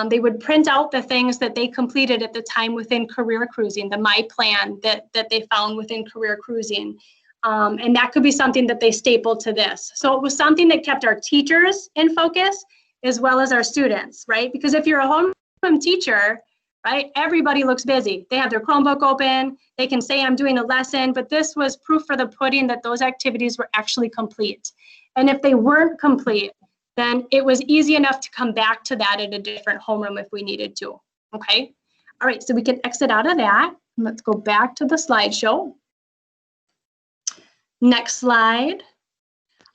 They would print out the things that they completed at the time within career cruising, the My Plan that they found within career cruising. And that could be something that they stapled to this. So it was something that kept our teachers in focus as well as our students, right? Because if you're a homeroom teacher, right, everybody looks busy. They have their Chromebook open, they can say I'm doing a lesson, but this was proof for the pudding that those activities were actually complete. And if they weren't complete, then it was easy enough to come back to that at a different homeroom if we needed to, okay? All right, so we can exit out of that. Let's go back to the slideshow. Next slide.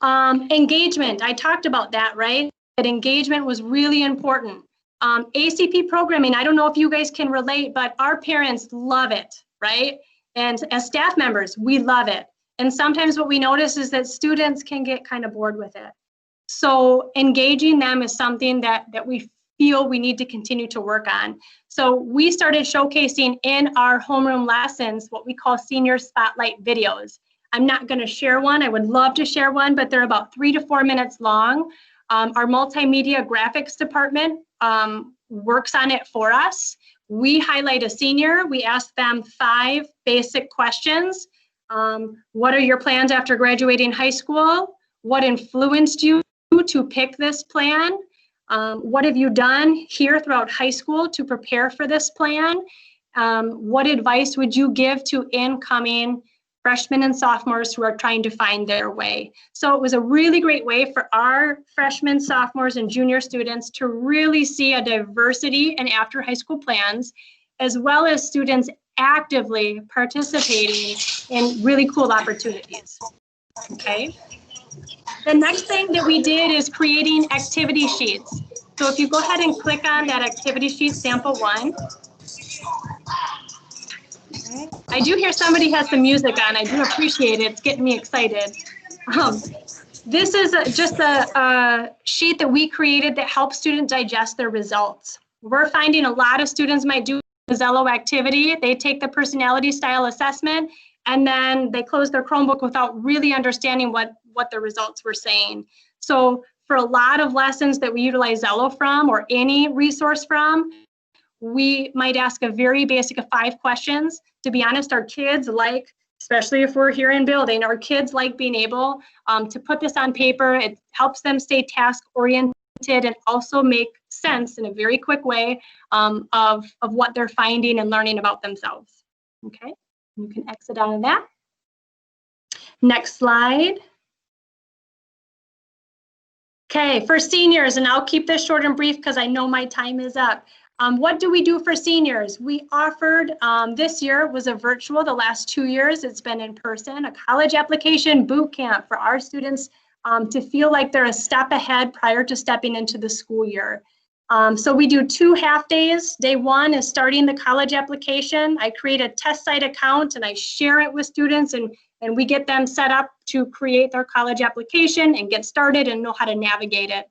Engagement, I talked about that, right? engagement was really important. ACP programming, I don't know if you guys can relate, but our parents love it, right? And as staff members, we love it. And sometimes what we notice is that students can get kind of bored with it. So engaging them is something that we feel we need to continue to work on. So we started showcasing in our homeroom lessons what we call senior spotlight videos. I'm not going to share one. I would love to share one, but they're about 3 to 4 minutes long. Our multimedia graphics department works on it for us. We highlight a senior. We ask them 5 basic questions. What are your plans after graduating high school? What influenced you to pick this plan? What have you done here throughout high school to prepare for this plan? What advice would you give to incoming freshmen and sophomores who are trying to find their way? So it was a really great way for our freshmen, sophomores, and junior students to really see a diversity in after high school plans, as well as students actively participating in really cool opportunities. Okay. The next thing that we did is creating activity sheets. So if you go ahead and click on that activity sheet, sample 1. Okay. I do hear somebody has some music on. I do appreciate it. It's getting me excited. This is just a sheet that we created that helps students digest their results. We're finding a lot of students might do a Zello activity. They take the personality style assessment and then they close their Chromebook without really understanding what the results were saying. So for a lot of lessons that we utilize Zello from or any resource from, we might ask a very basic of 5 questions. To be honest, our kids like, especially if we're here in building, our kids like being able to put this on paper. It helps them stay task oriented and also make sense in a very quick way of what they're finding and learning about themselves. Okay, you can exit out of that. Next slide. Okay, for seniors, and I'll keep this short and brief because I know my time is up. What do we do for seniors? We offered, this year was a virtual, the last 2 years it's been in person, a college application boot camp for our students to feel like they're a step ahead prior to stepping into the school year. So we do 2 half days. Day 1 is starting the college application. I create a test site account and I share it with students and we get them set up to create their college application and get started and know how to navigate it.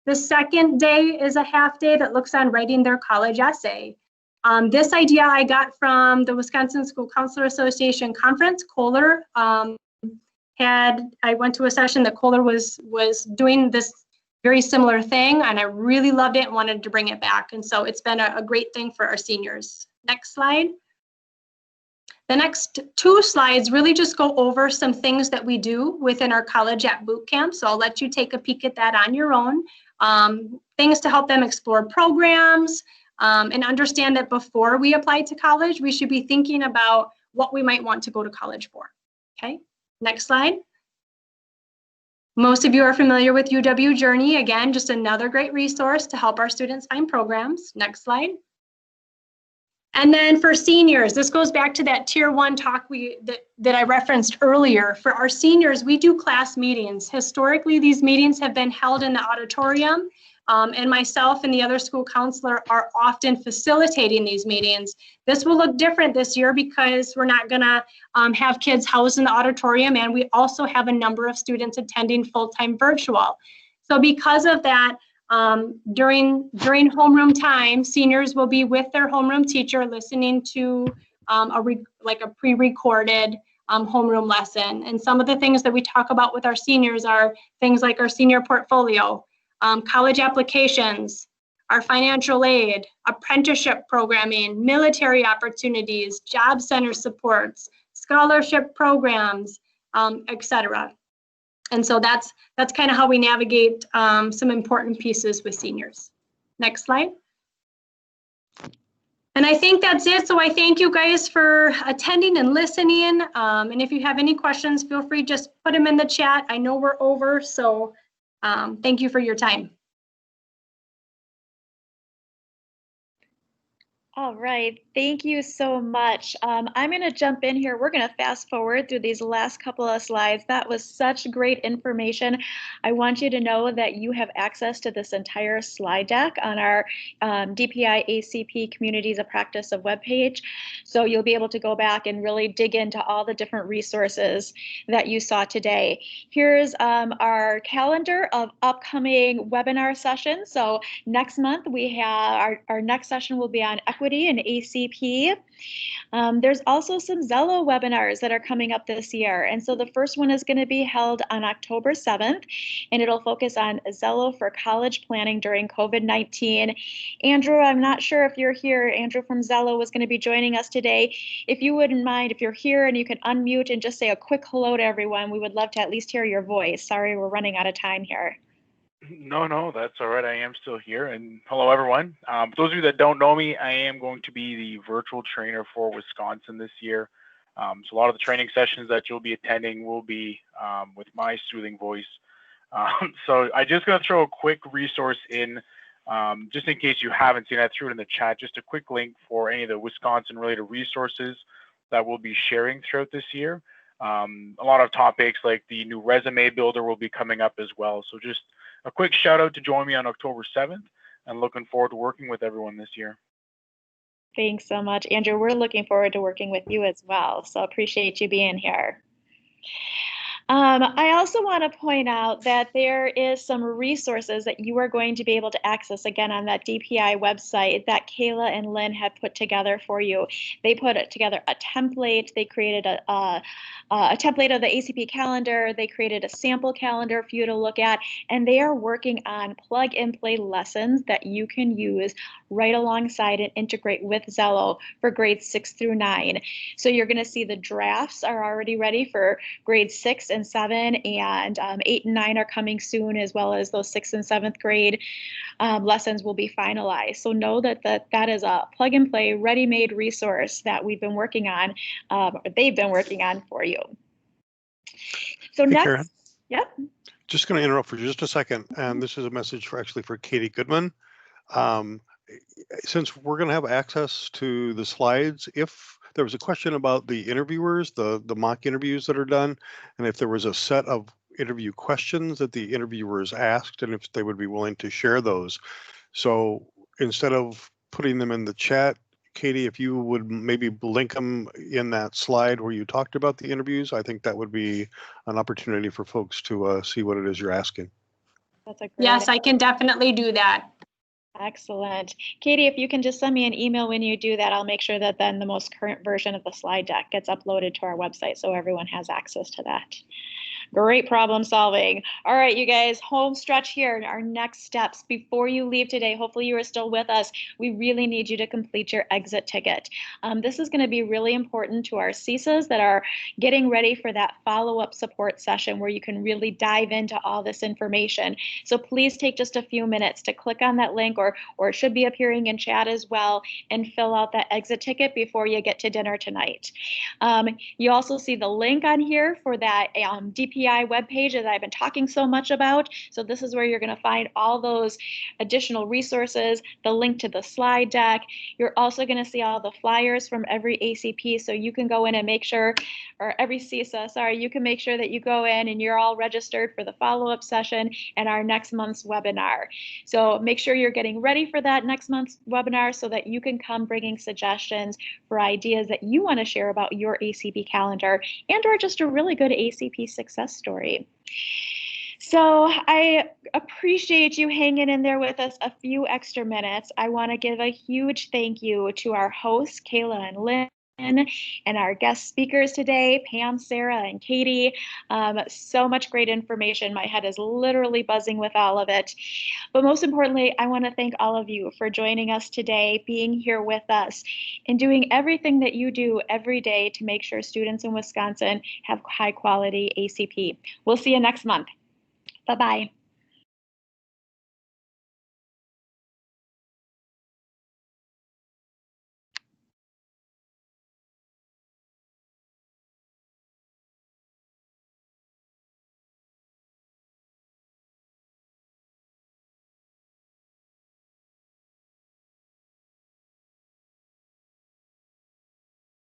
The second day is a half day that looks on writing their college essay. This idea I got from the Wisconsin School Counselor Association conference. Kohler I went to a session that Kohler was doing this very similar thing, and I really loved it and wanted to bring it back. And so it's been a great thing for our seniors. Next slide. The next 2 slides really just go over some things that we do within our College App Bootcamp. So I'll let you take a peek at that on your own. Things to help them explore programs and understand that before we apply to college, we should be thinking about what we might want to go to college for. Okay, next slide. Most of you are familiar with UW Journey. Again, just another great resource to help our students find programs. Next slide. And then for seniors, this goes back to that tier 1 talk that I referenced earlier. For our seniors, we do class meetings. Historically, these meetings have been held in the auditorium, and myself and the other school counselor are often facilitating these meetings. This will look different this year because we're not gonna have kids housed in the auditorium, and we also have a number of students attending full-time virtual. So because of that, during homeroom time, seniors will be with their homeroom teacher listening to a pre-recorded homeroom lesson. And some of the things that we talk about with our seniors are things like our senior portfolio, college applications, our financial aid, apprenticeship programming, military opportunities, job center supports, scholarship programs, etc. And so that's kind of how we navigate some important pieces with seniors. Next slide. And I think that's it. So I thank you guys for attending and listening. And if you have any questions, feel free, just put them in the chat. I know we're over, so thank you for your time. All right, thank you so much. I'm going to jump in here. We're going to fast forward through these last couple of slides. That was such great information. I want you to know that you have access to this entire slide deck on our DPI ACP Communities of Practice of webpage. So you'll be able to go back and really dig into all the different resources that you saw today. Here's our calendar of upcoming webinar sessions. So next month we have our next session will be on equity and ACP. There's also some Zello webinars that are coming up this year. And so the first one is going to be held on October 7th, and it'll focus on Zello for college planning during COVID-19. Andrew, I'm not sure if you're here. Andrew from Zello was going to be joining us today. If you wouldn't mind, if you're here and you can unmute and just say a quick hello to everyone, we would love to at least hear your voice. Sorry, we're running out of time here. No, that's all right. I am still here. And hello, everyone. For those of you that don't know me, I am going to be the virtual trainer for Wisconsin this year. So a lot of the training sessions that you'll be attending will be with my soothing voice. So I just going to throw a quick resource in, just in case you haven't seen it. I threw it in the chat, just a quick link for any of the Wisconsin related resources that we'll be sharing throughout this year. A lot of topics like the new resume builder will be coming up as well. So just a quick shout out to join me on October 7th, and looking forward to working with everyone this year. Thanks so much, Andrew. We're looking forward to working with you as well. So appreciate you being here. I also want to point out that there is some resources that you are going to be able to access again on that DPI website that Kayla and Lynn have put together for you. They put together a template. They created a template of the ACP calendar. They created a sample calendar for you to look at, and they are working on plug and play lessons that you can use right alongside and integrate with Zello for grades 6 through 9. So you're going to see the drafts are already ready for grades 6 and 7, and 8 and 9 are coming soon, as well as those 6th and 7th grade lessons will be finalized. So know that that is a plug and play ready-made resource that we've been working on, or they've been working on for you. So hey, next, Karen, yep. Just going to interrupt for just a second, and this is a message for Katie Goodman. Since we're going to have access to the slides, if there was a question about the interviewers, the mock interviews that are done, and if there was a set of interview questions that the interviewers asked, and if they would be willing to share those. So instead of putting them in the chat, Katie, if you would maybe link them in that slide where you talked about the interviews, I think that would be an opportunity for folks to see what it is you're asking. That's a great Yes, I can definitely do that. Excellent. Katie, if you can just send me an email when you do that, I'll make sure that then the most current version of the slide deck gets uploaded to our website so everyone has access to that. Great problem solving. All right, you guys, home stretch here. Our next steps before you leave today, hopefully you are still with us. We really need you to complete your exit ticket. This is going to be really important to our CISAs that are getting ready for that follow-up support session where you can really dive into all this information. So please take just a few minutes to click on that link, or it should be appearing in chat as well, and fill out that exit ticket before you get to dinner tonight. You also see the link on here for that DPI webpage that I've been talking so much about. So this is where you're going to find all those additional resources, the link to the slide deck. You're also going to see all the flyers from every ACP, so you can go in and make sure, or every CISA, sorry, you can make sure that you go in and you're all registered for the follow-up session and our next month's webinar. So make sure you're getting ready for that next month's webinar so that you can come bringing suggestions for ideas that you want to share about your ACP calendar and or just a really good ACP success story. So I appreciate you hanging in there with us a few extra minutes. I want to give a huge thank you to our hosts, Kayla and Lynn, and our guest speakers today, Pam, Sarah, and Katie. So much great information. My head is literally buzzing with all of it. But most importantly, I want to thank all of you for joining us today, being here with us, and doing everything that you do every day to make sure students in Wisconsin have high quality ACP. We'll see you next month. Bye-bye.